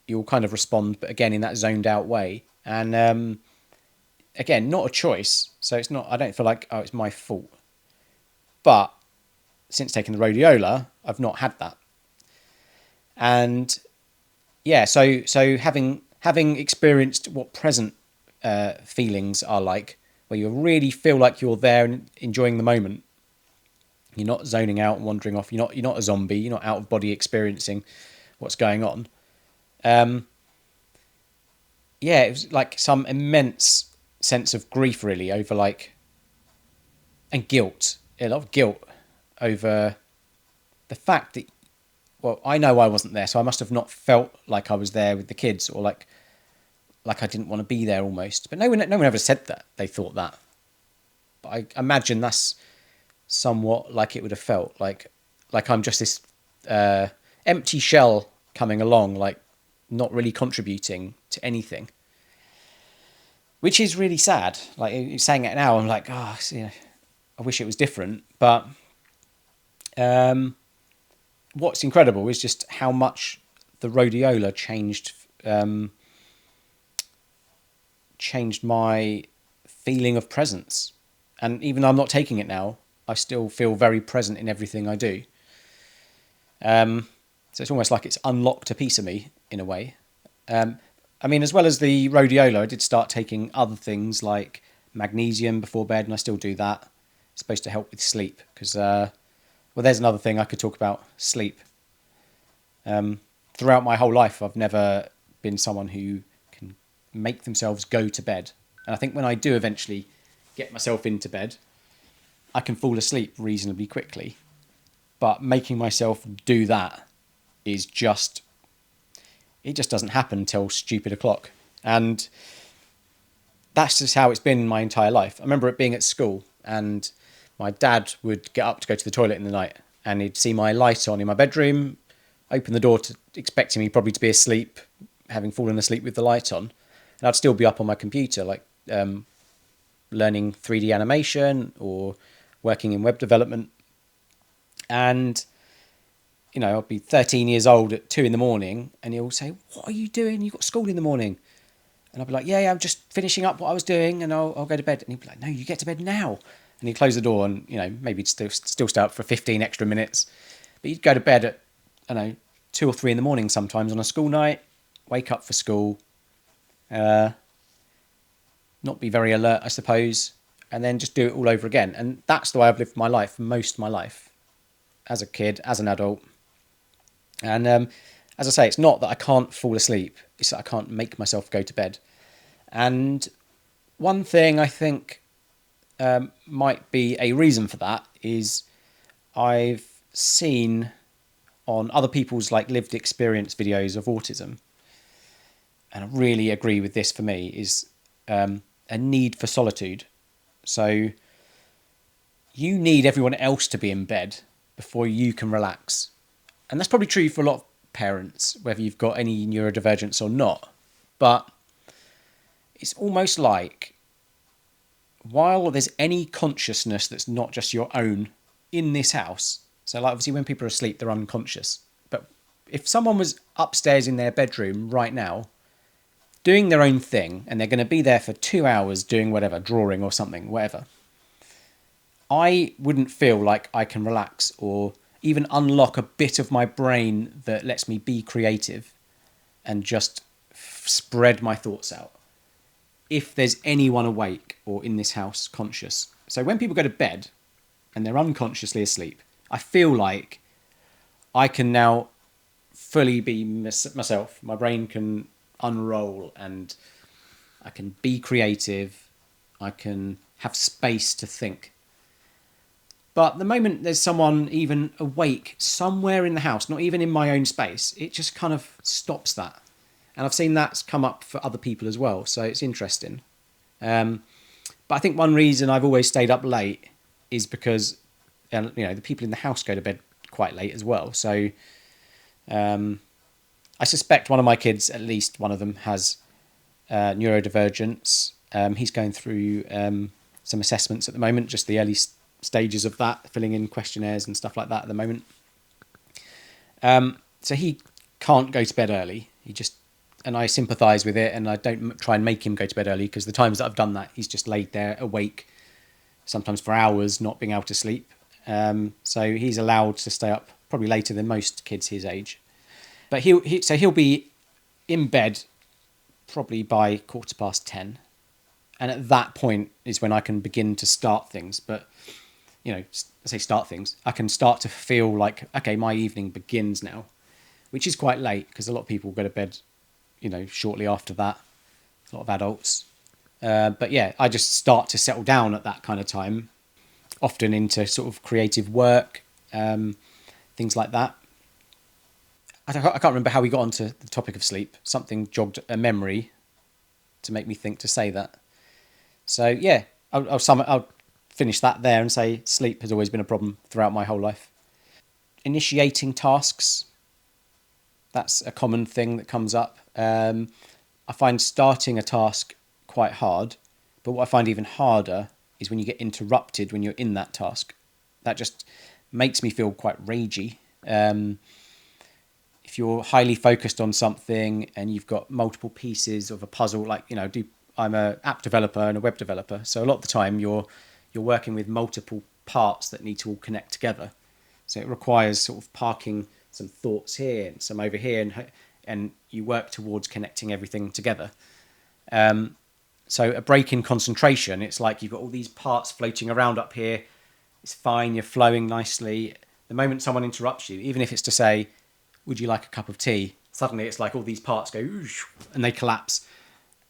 you'll kind of respond, but again, in that zoned out way. And again, not a choice. So it's not, I don't feel like, oh, it's my fault. But since taking the rhodiola, I've not had that. And yeah, so having experienced what present feelings are like, where you really feel like you're there and enjoying the moment, you're not zoning out and wandering off, you're not a zombie, you're not out of body experiencing what's going on. Yeah, it was like some immense sense of grief, really, over and guilt, a lot of guilt over the fact that, well, I know I wasn't there, so I must have not felt like I was there with the kids, or like I didn't want to be there almost. But no one ever said that they thought that. But I imagine that's somewhat like it would have felt, like I'm just this empty shell coming along, like not really contributing to anything, which is really sad. Like, saying it now, I'm like, oh, I wish it was different. But what's incredible is just how much the rhodiola changed my feeling of presence. And even though I'm not taking it now, I still feel very present in everything I do. So it's almost like it's unlocked a piece of me in a way. I mean, as well as the rhodiola, I did start taking other things like magnesium before bed, and I still do that. It's supposed to help with sleep because, well, there's another thing I could talk about: sleep. Throughout my whole life, I've never been someone who can make themselves go to bed. And I think when I do eventually get myself into bed, I can fall asleep reasonably quickly. But making myself do that is just, it just doesn't happen till stupid o'clock. And that's just how it's been my entire life. I remember it being at school, and my dad would get up to go to the toilet in the night, and he'd see my light on in my bedroom, open the door to expecting me probably to be asleep, having fallen asleep with the light on, and I'd still be up on my computer, like learning 3D animation or working in web development. And I'll be 13 years old at 2 in the morning, and he'll say, "What are you doing? You've got school in the morning." And I'll be like, yeah, I'm just finishing up what I was doing, and I'll go to bed. And he'd be like, "No, you get to bed now." And he'd close the door, and maybe he'd still stay up for 15 extra minutes. But you'd go to bed at, 2 or 3 in the morning sometimes on a school night, wake up for school, not be very alert, I suppose, and then just do it all over again. And that's the way I've lived my life, most of my life, as a kid, as an adult. And as I say, it's not that I can't fall asleep, it's that I can't make myself go to bed. And one thing I think might be a reason for that is I've seen on other people's like lived experience videos of autism, and I really agree with this for me, is a need for solitude. So you need everyone else to be in bed before you can relax. And that's probably true for a lot of parents, whether you've got any neurodivergence or not. But it's almost like, while there's any consciousness that's not just your own in this house, so like obviously when people are asleep, they're unconscious. But if someone was upstairs in their bedroom right now, doing their own thing, and they're going to be there for 2 hours doing whatever, drawing or something, whatever, I wouldn't feel like I can relax or even unlock a bit of my brain that lets me be creative and just spread my thoughts out if there's anyone awake or in this house conscious. So when people go to bed and they're unconsciously asleep, I feel like I can now fully be myself. My brain can unroll and I can be creative. I can have space to think. But the moment there's someone even awake somewhere in the house, not even in my own space, it just kind of stops that. And I've seen that's come up for other people as well, so it's interesting. But I think one reason I've always stayed up late is because, the people in the house go to bed quite late as well. So I suspect one of my kids, at least one of them, has neurodivergence. He's going through some assessments at the moment, just the early stages of that, filling in questionnaires and stuff like that at the moment. So he can't go to bed early. And I sympathise with it, and I don't try and make him go to bed early, because the times that I've done that, he's just laid there awake, sometimes for hours, not being able to sleep. So he's allowed to stay up probably later than most kids his age. But he'll be in bed probably by 10:15, and at that point is when I can begin to start things. But I say start things, I can start to feel like, okay, my evening begins now, which is quite late because a lot of people go to bed shortly after that, a lot of adults. But yeah, I just start to settle down at that kind of time, often into sort of creative work, things like that. I can't remember how we got onto the topic of sleep. Something jogged a memory to make me think to say that. So yeah, I'll finish that there and say sleep has always been a problem throughout my whole life. Initiating tasks, that's a common thing that comes up. I find starting a task quite hard, but what I find even harder is when you get interrupted when you're in that task. That just makes me feel quite ragey. If you're highly focused on something and you've got multiple pieces of a puzzle, I'm an app developer and a web developer, so a lot of the time you're working with multiple parts that need to all connect together. So it requires sort of parking some thoughts here and some over here, and you work towards connecting everything together. So a break in concentration, it's like you've got all these parts floating around up here, it's fine, you're flowing nicely. The moment someone interrupts you, even if it's to say, would you like a cup of tea? Suddenly it's like all these parts go and they collapse.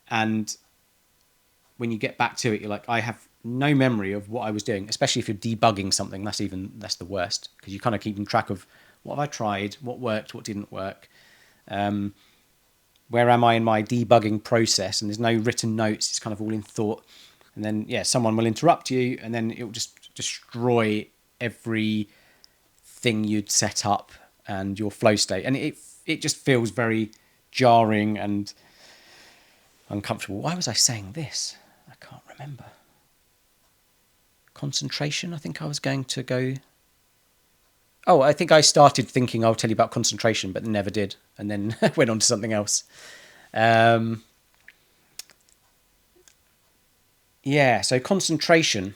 And when you get back to it, you're like, I have no memory of what I was doing, especially if you're debugging something. That's the worst, because you're kind of keeping track of what have I tried, what worked, what didn't work. Where am I in my debugging process? And there's no written notes. It's kind of all in thought. And then, someone will interrupt you, and then it will just destroy everything you'd set up and your flow state. And it just feels very jarring and uncomfortable. Why was I saying this? I can't remember. Concentration, I think I was going to go... Oh, I think I started thinking I'll tell you about concentration, but never did, and then went on to something else. So concentration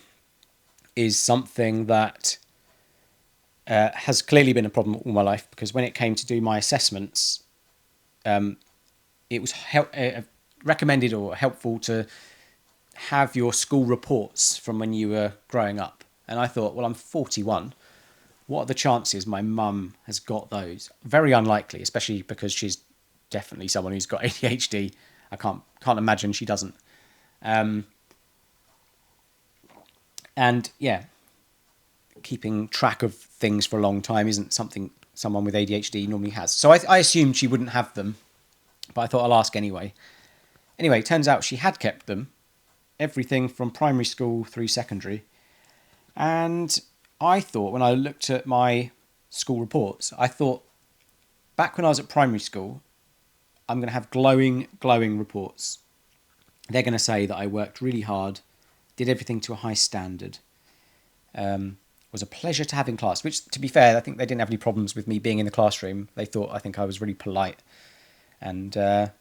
is something that has clearly been a problem all my life, because when it came to do my assessments, it was recommended or helpful to have your school reports from when you were growing up. And I thought, well, I'm 41. What are the chances my mum has got those? Very unlikely, especially because she's definitely someone who's got ADHD. I can't imagine she doesn't. Keeping track of things for a long time isn't something someone with ADHD normally has. So I assumed she wouldn't have them, but I thought I'll ask anyway. Anyway, turns out she had kept them, everything from primary school through secondary. And I thought, when I looked at my school reports, I thought, back when I was at primary school, I'm going to have glowing reports. They're going to say that I worked really hard, did everything to a high standard, was a pleasure to have in class, which, to be fair, I think they didn't have any problems with me being in the classroom. They thought, I think I was really polite and a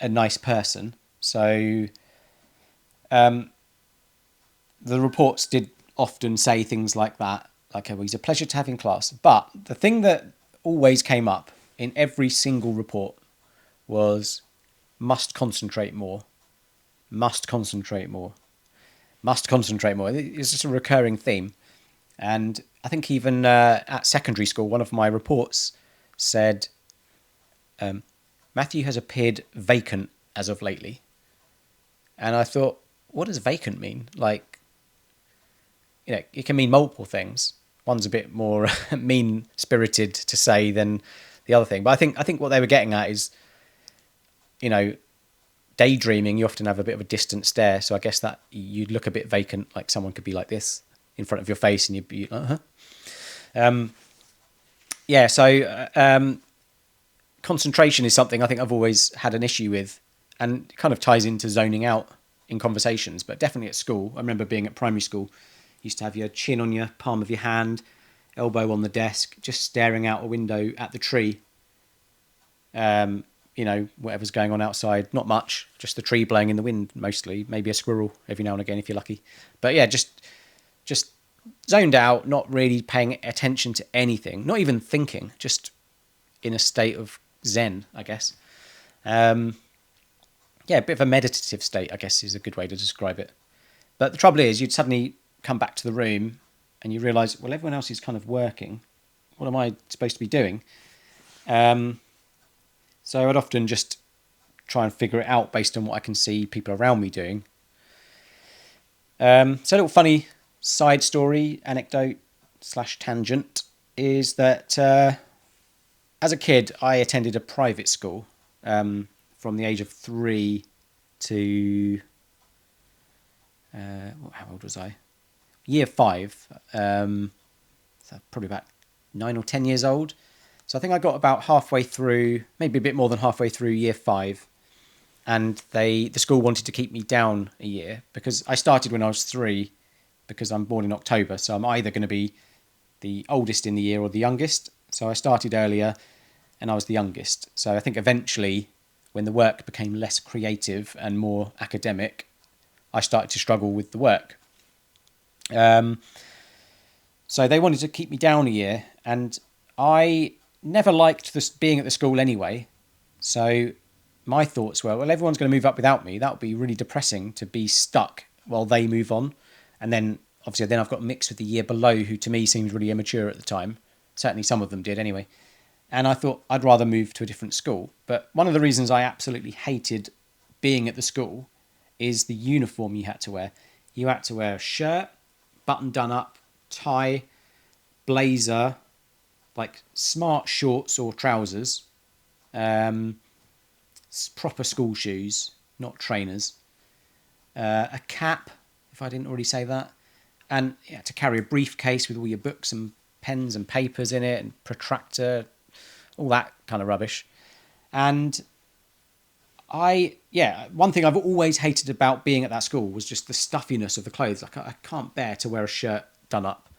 nice person. So the reports did often say things like that, like, oh, he's a pleasure to have in class. But the thing that always came up in every single report was must concentrate more, must concentrate more, must concentrate more. It's just a recurring theme. And I think even at secondary school, one of my reports said, Matthew has appeared vacant as of lately. And I thought, what does vacant mean? Like, it can mean multiple things. One's a bit more mean-spirited to say than the other thing. But I think what they were getting at is, daydreaming, you often have a bit of a distant stare. So I guess that you'd look a bit vacant, like someone could be like this in front of your face and you'd be like, concentration is something I think I've always had an issue with, and it kind of ties into zoning out in conversations, but definitely at school. I remember being at primary school, you used to have your chin on your palm of your hand, elbow on the desk, just staring out a window at the tree. Whatever's going on outside, not much, just the tree blowing in the wind mostly, maybe a squirrel every now and again if you're lucky. But yeah, just zoned out, not really paying attention to anything, not even thinking, just in a state of zen, I guess. A bit of a meditative state, I guess, is a good way to describe it. But the trouble is, you'd suddenly come back to the room and you realise, well, everyone else is kind of working. What am I supposed to be doing? So I'd often just try and figure it out based on what I can see people around me doing. So a little funny side story, anecdote / tangent, is that as a kid, I attended a private school from the age of 3 to... how old was I? Year 5. So probably about 9 or 10 years old. So I think I got about halfway through, maybe a bit more than halfway through year 5. And the school wanted to keep me down a year because I started when I was 3, because I'm born in October. So I'm either going to be the oldest in the year or the youngest. So I started earlier and I was the youngest. So I think eventually, when the work became less creative and more academic, I started to struggle with the work. So they wanted to keep me down a year, and I never liked this being at the school anyway. So my thoughts were, well, everyone's going to move up without me. That would be really depressing to be stuck while they move on. And then obviously then I've got mixed with the year below, who to me seemed really immature at the time. Certainly some of them did anyway. And I thought I'd rather move to a different school. But one of the reasons I absolutely hated being at the school is the uniform you had to wear. You had to wear a shirt, button done up, tie, blazer, like smart shorts or trousers, proper school shoes, not trainers, a cap, if I didn't already say that, and you had to carry a briefcase with all your books and pens and papers in it, and protractor, all that kind of rubbish. And one thing I've always hated about being at that school was just the stuffiness of the clothes. Like, I can't bear to wear a shirt done up,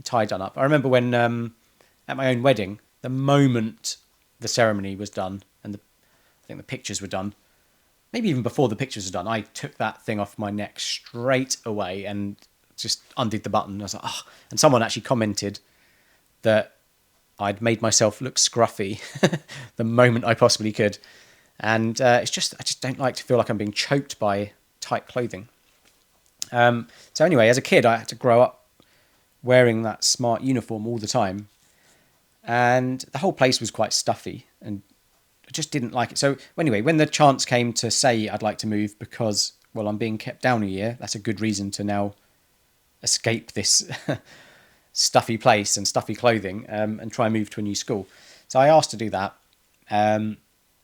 tie done up. I remember when at my own wedding, the moment the ceremony was done and I think the pictures were done, maybe even before the pictures were done, I took that thing off my neck straight away and just undid the button. I was like, oh. And someone actually commented that I'd made myself look scruffy the moment I possibly could. And I just don't like to feel like I'm being choked by tight clothing. So anyway, as a kid, I had to grow up wearing that smart uniform all the time. And the whole place was quite stuffy and I just didn't like it. So anyway, when the chance came to say I'd like to move because, well, I'm being kept down a year, that's a good reason to now escape this stuffy place and stuffy clothing and try and move to a new school. So I asked to do that. And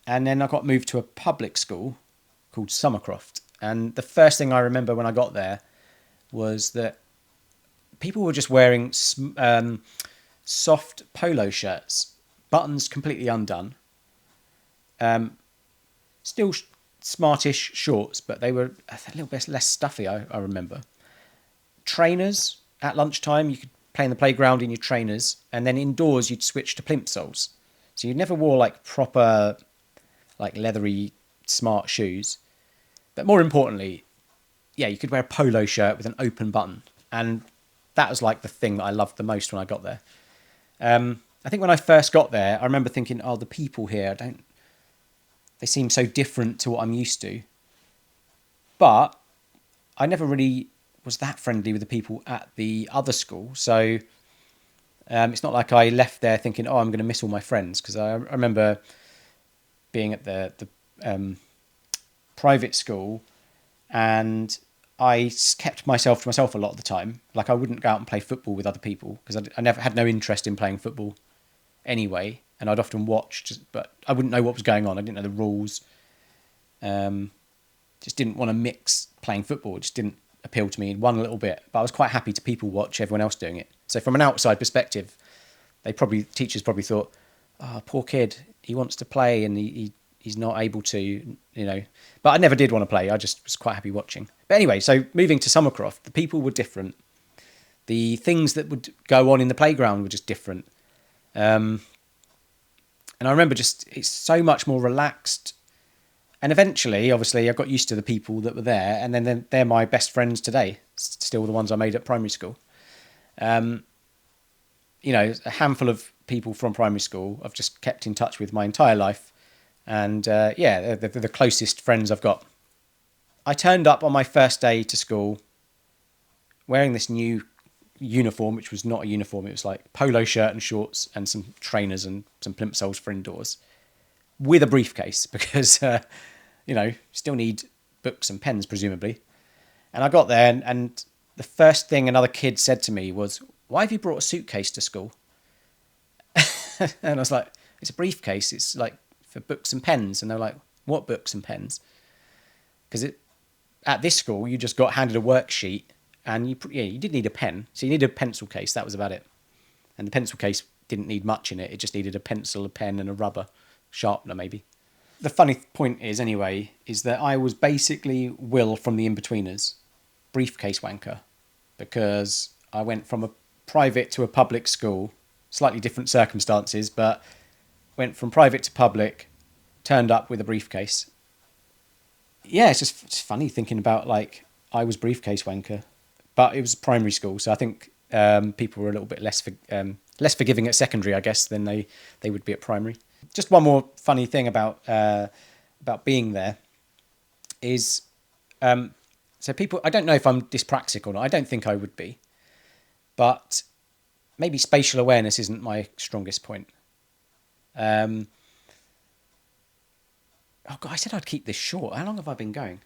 then I got moved to a public school called Summercroft. And the first thing I remember when I got there was that people were just wearing soft polo shirts, buttons completely undone. Still smartish shorts, but they were a little bit less stuffy, I remember. Trainers at lunchtime, you could play in the playground in your trainers, and then indoors you'd switch to plimsolls. So you never wore like proper, like leathery, smart shoes. But more importantly, yeah, you could wear a polo shirt with an open button. And that was like the thing that I loved the most when I got there. I think when I first got there, I remember thinking, oh, the people here, they seem so different to what I'm used to. But I never really was that friendly with the people at the other school. So it's not like I left there thinking, oh, I'm going to miss all my friends. Because I remember being at the private school and I kept myself to myself a lot of the time. Like I wouldn't go out and play football with other people because I never had no interest in playing football anyway. And I'd often watch, but I wouldn't know what was going on. I didn't know the rules. Just didn't want to mix playing football. It just didn't appeal to me one little bit. But I was quite happy to people watch everyone else doing it. So from an outside perspective, teachers probably thought, oh, poor kid, he wants to play and he's not able to, you know. But I never did want to play. I just was quite happy watching. But anyway, so moving to Summercroft, the people were different. The things that would go on in the playground were just different. And I remember it's so much more relaxed. And eventually, obviously, I got used to the people that were there. And then they're my best friends today. Still the ones I made at primary school. You know, a handful of people from primary school I've just kept in touch with my entire life. And they're the closest friends I've got. I turned up on my first day to school wearing this new uniform, which was not a uniform. It was like polo shirt and shorts and some trainers and some plimsolls for indoors with a briefcase because, still need books and pens, presumably. And I got there and the first thing another kid said to me was, why have you brought a suitcase to school? And I was like, it's a briefcase. It's like for books and pens. And they're like, what books and pens? Because at this school, you just got handed a worksheet and you did need a pen. So you needed a pencil case. That was about it. And the pencil case didn't need much in it. It just needed a pencil, a pen and a rubber sharpener maybe. The funny point is that I was basically Will from the In-Betweeners, briefcase wanker, because I went from a private to a public school, slightly different circumstances, but went from private to public, turned up with a briefcase. Yeah, it's funny thinking about like I was briefcase wanker, but it was primary school, so I think people were a little bit less forgiving at secondary, I guess, than they would be at primary. Just one more funny thing about being there is, so people, I don't know if I'm dyspraxic or not. I don't think I would be, but maybe spatial awareness isn't my strongest point. Oh God, I said I'd keep this short. How long have I been going?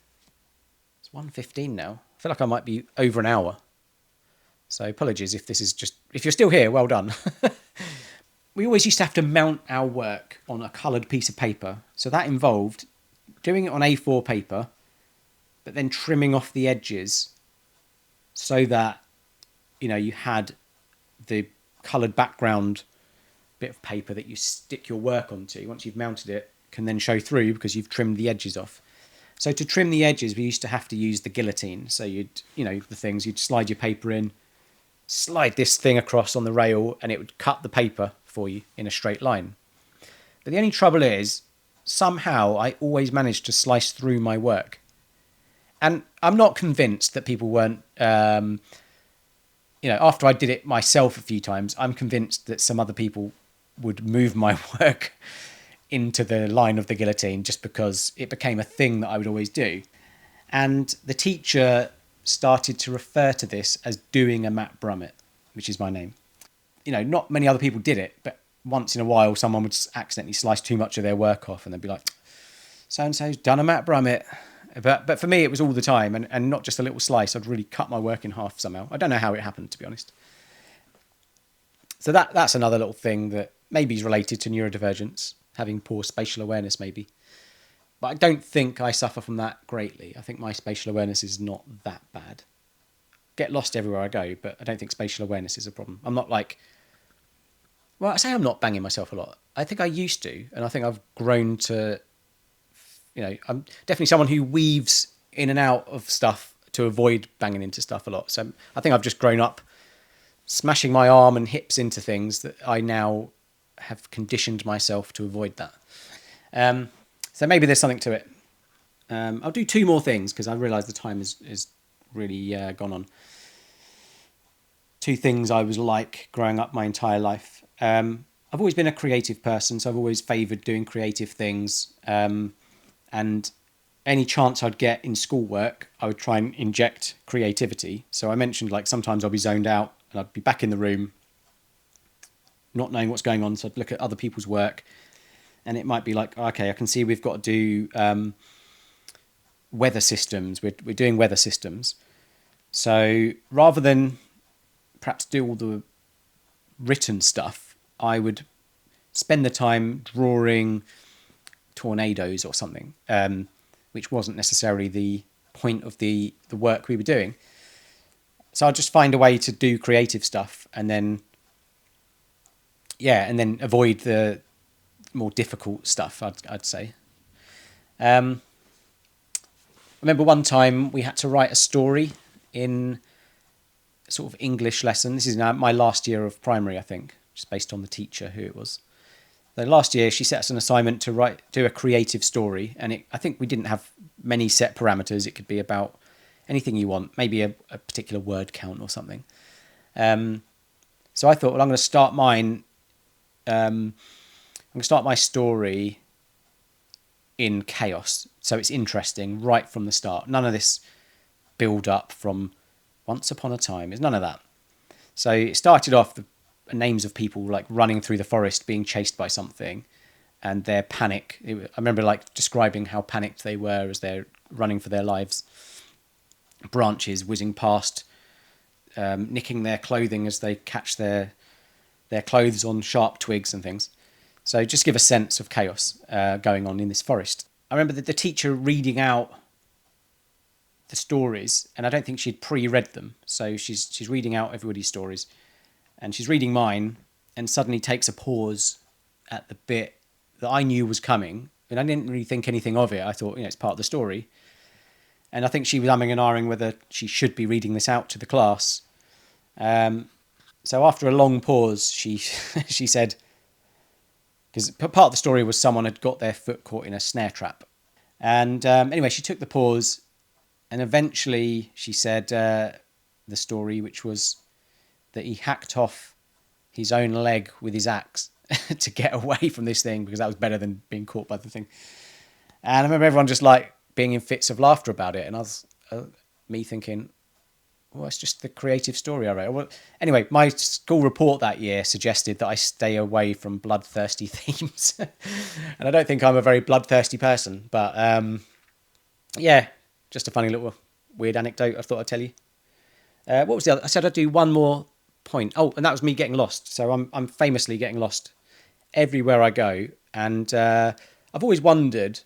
It's 1:15 now. I feel like I might be over an hour. So apologies if if you're still here, well done. We always used to have to mount our work on a coloured piece of paper. So that involved doing it on A4 paper, but then trimming off the edges so that, you had the coloured background bit of paper that you stick your work onto. Once you've mounted it, can then show through because you've trimmed the edges off. So to trim the edges, we used to have to use the guillotine. So you'd slide your paper in, slide this thing across on the rail, and it would cut the paper for you in a straight line. But the only trouble is, somehow I always managed to slice through my work. And I'm not convinced that people weren't, after I did it myself a few times, I'm convinced that some other people would move my work into the line of the guillotine just because it became a thing that I would always do. And the teacher started to refer to this as doing a Matt Brummett, which is my name. Not many other people did it, but once in a while someone would accidentally slice too much of their work off and they'd be like, so-and-so's done a Matt Brummett. But for me, it was all the time, and not just a little slice. I'd really cut my work in half somehow. I don't know how it happened, to be honest. So that's another little thing that maybe is related to neurodivergence, having poor spatial awareness maybe. But I don't think I suffer from that greatly. I think my spatial awareness is not that bad. Get lost everywhere I go, but I don't think spatial awareness is a problem. I'm not like... Well, I say I'm not banging myself a lot. I think I used to, and I think I've grown to... I'm definitely someone who weaves in and out of stuff to avoid banging into stuff a lot. So I think I've just grown up smashing my arm and hips into things that I now have conditioned myself to avoid that. So maybe there's something to it. I'll do 2 more things because I realise the time is really gone on. 2 things I was like growing up my entire life. I've always been a creative person, so I've always favoured doing creative things. And any chance I'd get in schoolwork, I would try and inject creativity. So I mentioned sometimes I'll be zoned out and I'd be back in the room, not knowing what's going on. So I'd look at other people's work and it might be okay, I can see we've got to do weather systems. We're doing weather systems. So rather than perhaps do all the written stuff, I would spend the time drawing tornadoes or something, which wasn't necessarily the point of the work we were doing. So I'd just find a way to do creative stuff and then avoid the more difficult stuff, I'd say. I remember one time we had to write a story in a sort of English lesson. This is now my last year of primary, I think, just based on the teacher who it was. The last year, she set us an assignment to do a creative story, and I think we didn't have many set parameters. It could be about anything you want, maybe a particular word count or something. So I thought, well, I'm going to start mine. I'm going to start my story in chaos, so it's interesting right from the start. None of this build up from once upon a time. There's none of that. So it started off the names of people running through the forest being chased by something and their panic. I remember describing how panicked they were as they're running for their lives. Branches whizzing past, nicking their clothing as they catch their clothes on sharp twigs and things. So just give a sense of chaos going on in this forest. I remember the teacher reading out the stories, and I don't think she'd pre-read them. So she's reading out everybody's stories. And she's reading mine and suddenly takes a pause at the bit that I knew was coming. And I didn't really think anything of it. I thought, it's part of the story. And I think she was umming and ahhing whether she should be reading this out to the class. So after a long pause, she she said, because part of the story was someone had got their foot caught in a snare trap. And anyway, she took the pause and eventually she said the story, which was that he hacked off his own leg with his axe to get away from this thing because that was better than being caught by the thing. And I remember everyone just being in fits of laughter about it. And I was me thinking, Well, it's just the creative story I wrote. Well, anyway, my school report that year suggested that I stay away from bloodthirsty themes. And I don't think I'm a very bloodthirsty person, but yeah, just a funny little weird anecdote I thought I'd tell you. What was the other? I said I'd do one more point. Oh, and that was me getting lost. So I'm famously getting lost everywhere I go. And I've always wondered,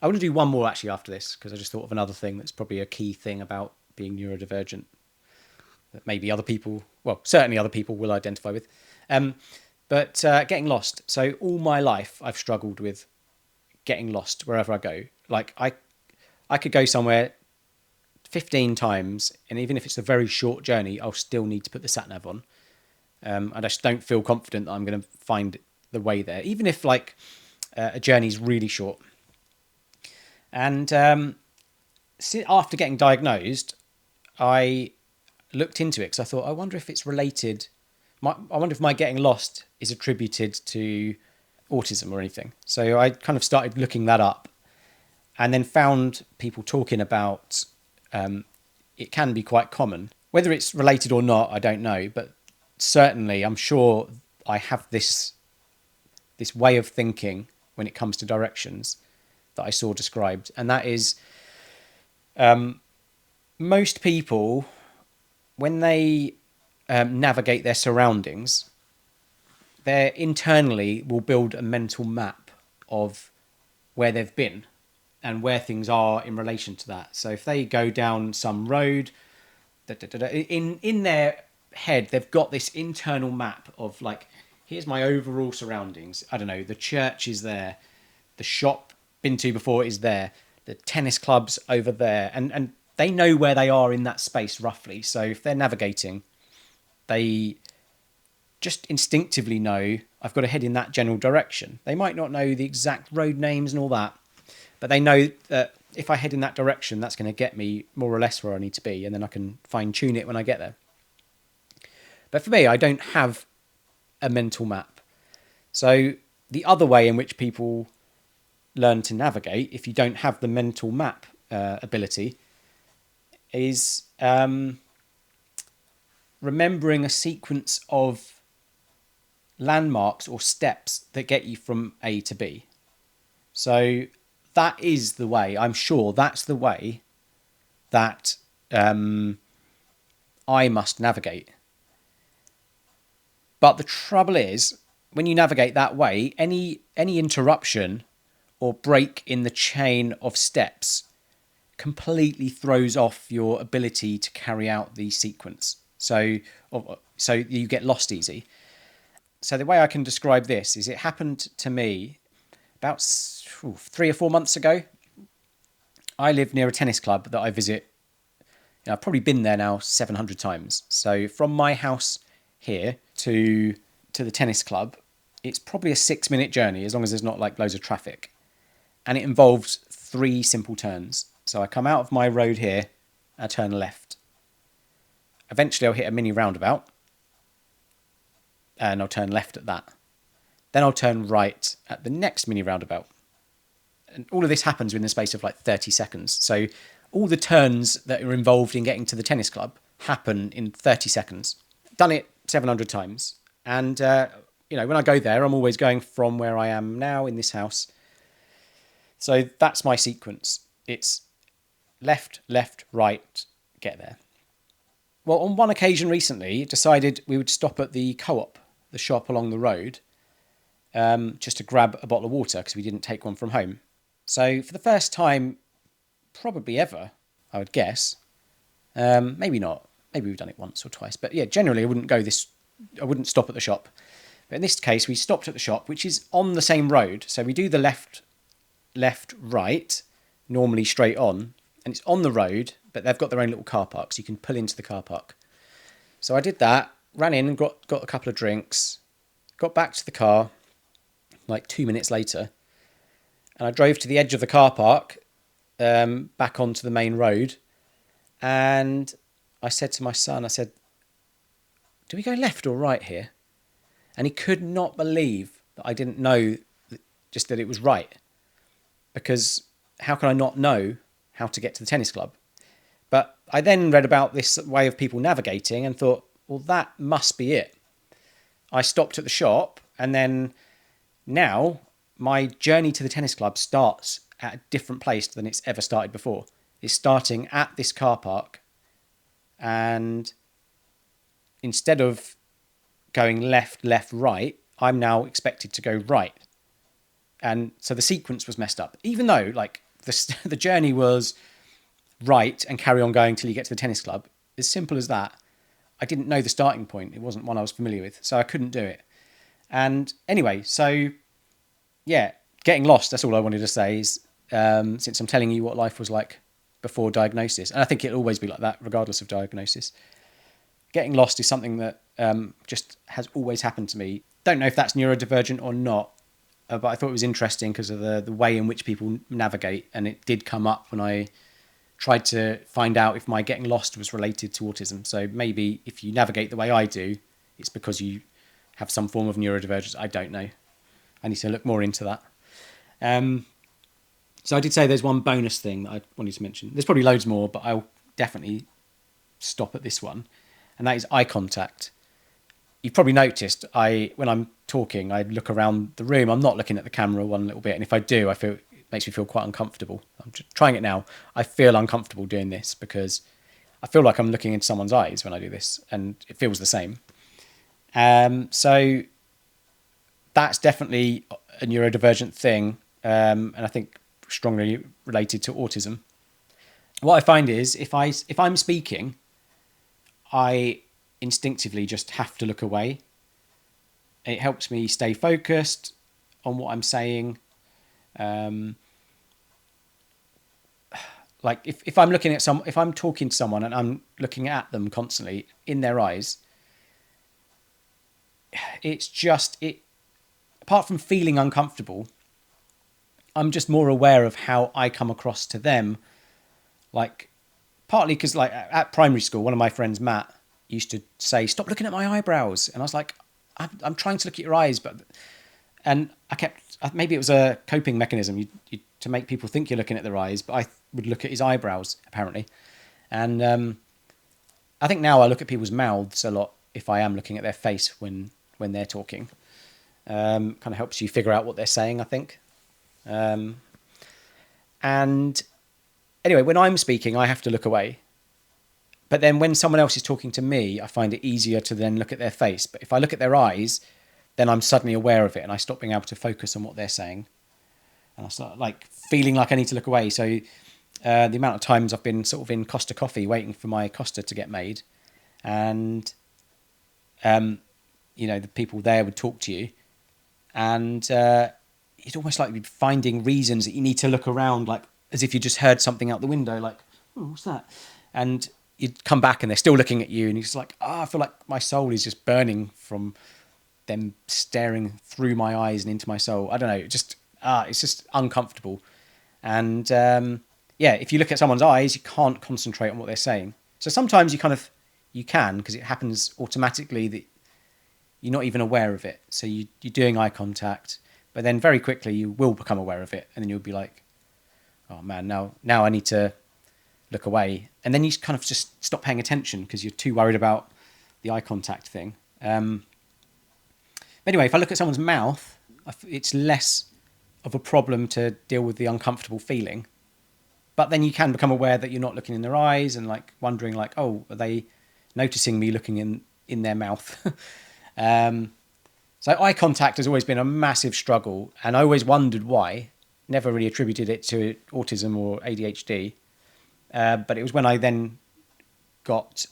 I want to do one more actually after this, because I just thought of another thing that's probably a key thing about being neurodivergent that maybe other people, well, certainly other people will identify with. But getting lost. So all my life I've struggled with getting lost wherever I go. Like I could go somewhere 15 times, and even if it's a very short journey, I'll still need to put the sat nav on. I just don't feel confident that I'm going to find the way there, even if like a journey's really short. And after getting diagnosed, I looked into it because I thought, I wonder if it's related. I wonder if my getting lost is attributed to autism or anything. So I kind of started looking that up, and then found people talking about it can be quite common. Whether it's related or not, I don't know, but certainly I'm sure I have this way of thinking when it comes to directions that I saw described, and that is most people, when they navigate their surroundings, they internally will build a mental map of where they've been and where things are in relation to that. So if they go down some road, in their head, they've got this internal map of like, here's my overall surroundings. I don't know, the church is there, the shop been to before is there, the tennis club's over there, and they know where they are in that space roughly. So if they're navigating, they just instinctively know I've got to head in that general direction. They might not know the exact road names and all that, but they know that if I head in that direction, that's going to get me more or less where I need to be, and then I can fine tune it when I get there. But for me, I don't have a mental map. So the other way in which people learn to navigate, if you don't have the mental map ability, is remembering a sequence of landmarks or steps that get you from A to B. So that is the way, I'm sure that's the way that I must navigate. But the trouble is, when you navigate that way, any interruption or break in the chain of steps completely throws off your ability to carry out the sequence. So you get lost easy. So the way I can describe this is, it happened to me about 3 or 4 months ago. I live near a tennis club that I visit. I've probably been there now 700 times. So from my house here to the tennis club, it's probably a 6-minute journey, as long as there's not like loads of traffic. And it involves 3 simple turns. So I come out of my road here, I turn left. Eventually I'll hit a mini roundabout, and I'll turn left at that. Then I'll turn right at the next mini roundabout. And all of this happens within the space of like 30 seconds. So all the turns that are involved in getting to the tennis club happen in 30 seconds. Done it 700 times. And, when I go there, I'm always going from where I am now in this house. So that's my sequence. It's left, left, right, get there. Well, on one occasion recently, decided we would stop at the Co-op, the shop along the road, just to grab a bottle of water because we didn't take one from home. So for the first time, probably ever, I would guess, maybe not, maybe we've done it once or twice, but yeah, generally I wouldn't stop at the shop. But in this case, we stopped at the shop, which is on the same road. So we do the left, right, normally straight on, and it's on the road, but they've got their own little car park, so you can pull into the car park. So I did that, ran in and got a couple of drinks, got back to the car like 2 minutes later, and I drove to the edge of the car park, back onto the main road, and I said to my son, I said, do we go left or right here? And he could not believe that I didn't know just that it was right. Because how can I not know how to get to the tennis club? But I then read about this way of people navigating and thought, well, that must be it. I stopped at the shop, and then now my journey to the tennis club starts at a different place than it's ever started before. It's starting at this car park, and instead of going left, left, right, I'm now expected to go right. And so the sequence was messed up, even though like the journey was right and carry on going till you get to the tennis club. As simple as that. I didn't know the starting point. It wasn't one I was familiar with, so I couldn't do it. And anyway, so yeah, getting lost. That's all I wanted to say is since I'm telling you what life was like before diagnosis, and I think it'll always be like that regardless of diagnosis. Getting lost is something that just has always happened to me. Don't know if that's neurodivergent or not, but I thought it was interesting because of the way in which people navigate, and it did come up when I tried to find out if my getting lost was related to autism. So maybe if you navigate the way I do, it's because you have some form of neurodivergence. I don't know. I need to look more into that. So I did say there's one bonus thing that I wanted to mention. There's probably loads more, but I'll definitely stop at this one. And that is eye contact. You've probably noticed when I'm talking, I look around the room. I'm not looking at the camera one little bit. And if I do, it makes me feel quite uncomfortable. I'm just trying it now. I feel uncomfortable doing this because I feel like I'm looking into someone's eyes when I do this, and it feels the same. So that's definitely a neurodivergent thing, and I think strongly related to autism. What I find is if I'm speaking, I instinctively just have to look away. It helps me stay focused on what I'm saying. Like if I'm looking at if I'm talking to someone and I'm looking at them constantly in their eyes, it's just apart from feeling uncomfortable, I'm just more aware of how I come across to them. Like partly because like at primary school, one of my friends, Matt, used to say, "Stop looking at my eyebrows," and I was like, "I'm trying to look at your eyes," and I kept, maybe it was a coping mechanism to make people think you're looking at their eyes, but I would look at his eyebrows apparently, and I think now I look at people's mouths a lot if I am looking at their face when they're talking. Kind of helps you figure out what they're saying, I think. And anyway, when I'm speaking, I have to look away. But then when someone else is talking to me, I find it easier to then look at their face. But if I look at their eyes, then I'm suddenly aware of it and I stop being able to focus on what they're saying. And I start like feeling like I need to look away. So the amount of times I've been sort of in Costa Coffee waiting for my Costa to get made, and the people there would talk to you, and it's almost like you'd be finding reasons that you need to look around, like as if you just heard something out the window, like, oh, what's that? And you'd come back and they're still looking at you, and you're just like, I feel like my soul is just burning from them staring through my eyes and into my soul. I don't know, it's just uncomfortable. And if you look at someone's eyes, you can't concentrate on what they're saying. So sometimes you can, because it happens automatically that you're not even aware of it. So you're doing eye contact, but then very quickly you will become aware of it, and then you'll be like, oh man, now I need to look away. And then you kind of just stop paying attention because you're too worried about the eye contact thing. But anyway, if I look at someone's mouth, it's less of a problem to deal with the uncomfortable feeling. But then you can become aware that you're not looking in their eyes and like wondering like, oh, are they noticing me looking in their mouth? So eye contact has always been a massive struggle, and I always wondered why. Never really attributed it to autism or ADHD. But it was when I then got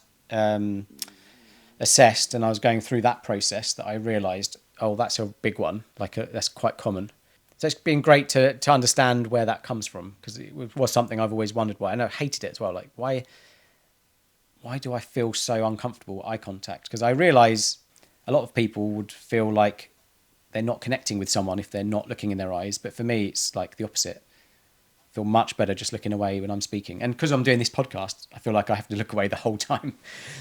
assessed and I was going through that process that I realised, oh, that's a big one. That's quite common. So it's been great to understand where that comes from, because it was something I've always wondered why. And I hated it as well. Like, why do I feel so uncomfortable with eye contact? Because I realise a lot of people would feel like they're not connecting with someone if they're not looking in their eyes. But for me, it's like the opposite. I feel much better just looking away when I'm speaking. And because I'm doing this podcast, I feel like I have to look away the whole time.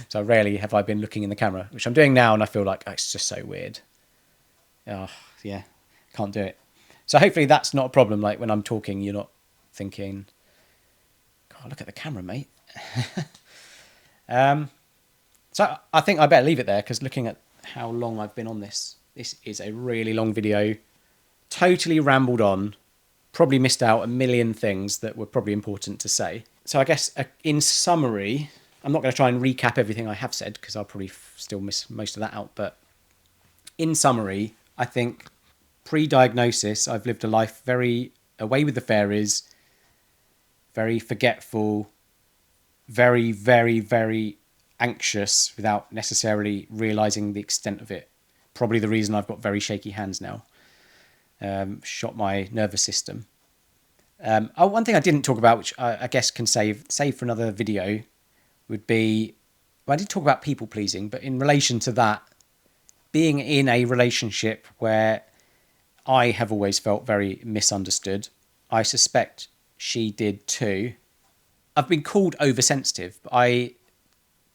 So rarely have I been looking in the camera, which I'm doing now, and I feel like, oh, it's just so weird. Oh, yeah, can't do it. So hopefully that's not a problem. Like when I'm talking, you're not thinking, God, look at the camera, mate. So I think I better leave it there because looking at how long I've been on this, this is a really long video. Totally rambled on, probably missed out a million things that were probably important to say. So I guess in summary, I'm not going to try and recap everything I have said because I'll probably still miss most of that out. But in summary, I think pre-diagnosis, I've lived a life very away with the fairies, very forgetful, very, very, very anxious without necessarily realizing the extent of it. Probably the reason I've got very shaky hands now. Shot my nervous system. One thing I didn't talk about, which I guess can save for another video, would be, well, I did talk about people pleasing, but in relation to that, being in a relationship where I have always felt very misunderstood. I suspect she did too. I've been called oversensitive, but I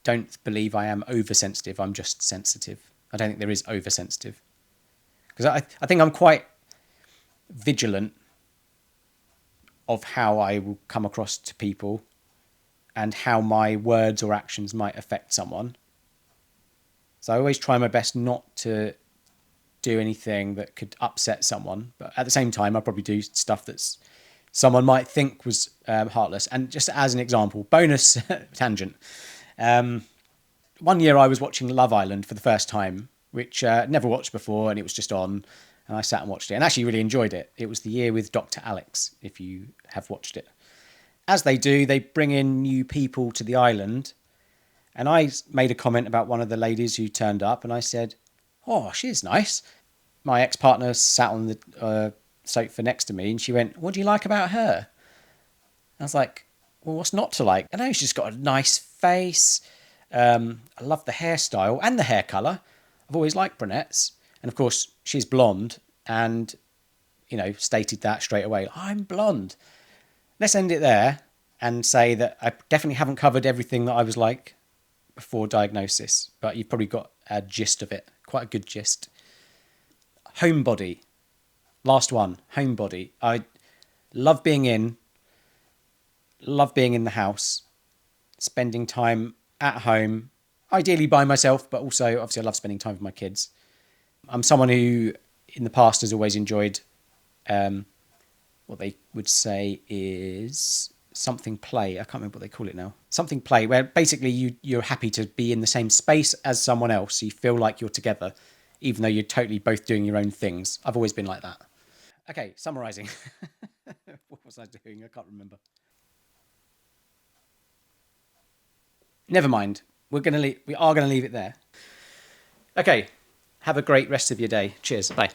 don't believe I am oversensitive. I'm just sensitive. I don't think there is oversensitive. Because I think I'm quite vigilant of how I will come across to people and how my words or actions might affect someone. So I always try my best not to do anything that could upset someone. But at the same time, I probably do stuff that's someone might think was heartless. And just as an example, bonus tangent. One year I was watching Love Island for the first time, which never watched before, and it was just on, and I sat and watched it, and actually really enjoyed it. It was the year with Dr. Alex, if you have watched it. As they do, they bring in new people to the island, and I made a comment about one of the ladies who turned up, and I said, "Oh, she's nice." My ex-partner sat on the sofa next to me, and she went, "What do you like about her?" I was like, "Well, what's not to like?" I know she's got a nice face. I love the hairstyle and the hair colour. I've always liked brunettes. And of course, she's blonde and, stated that straight away. I'm blonde. Let's end it there and say that I definitely haven't covered everything that I was like before diagnosis, but you've probably got a gist of it. Quite a good gist. Homebody. Last one. Homebody. I love being in the house, spending time at home, ideally by myself, but also obviously I love spending time with my kids. I'm someone who in the past has always enjoyed what they would say is something play. I can't remember what they call it now. Something play, where basically you're happy to be in the same space as someone else. So you feel like you're together, even though you're totally both doing your own things. I've always been like that. Okay, summarising. What was I doing? I can't remember. Never mind. We are gonna leave it there. Okay. Have a great rest of your day. Cheers. Bye.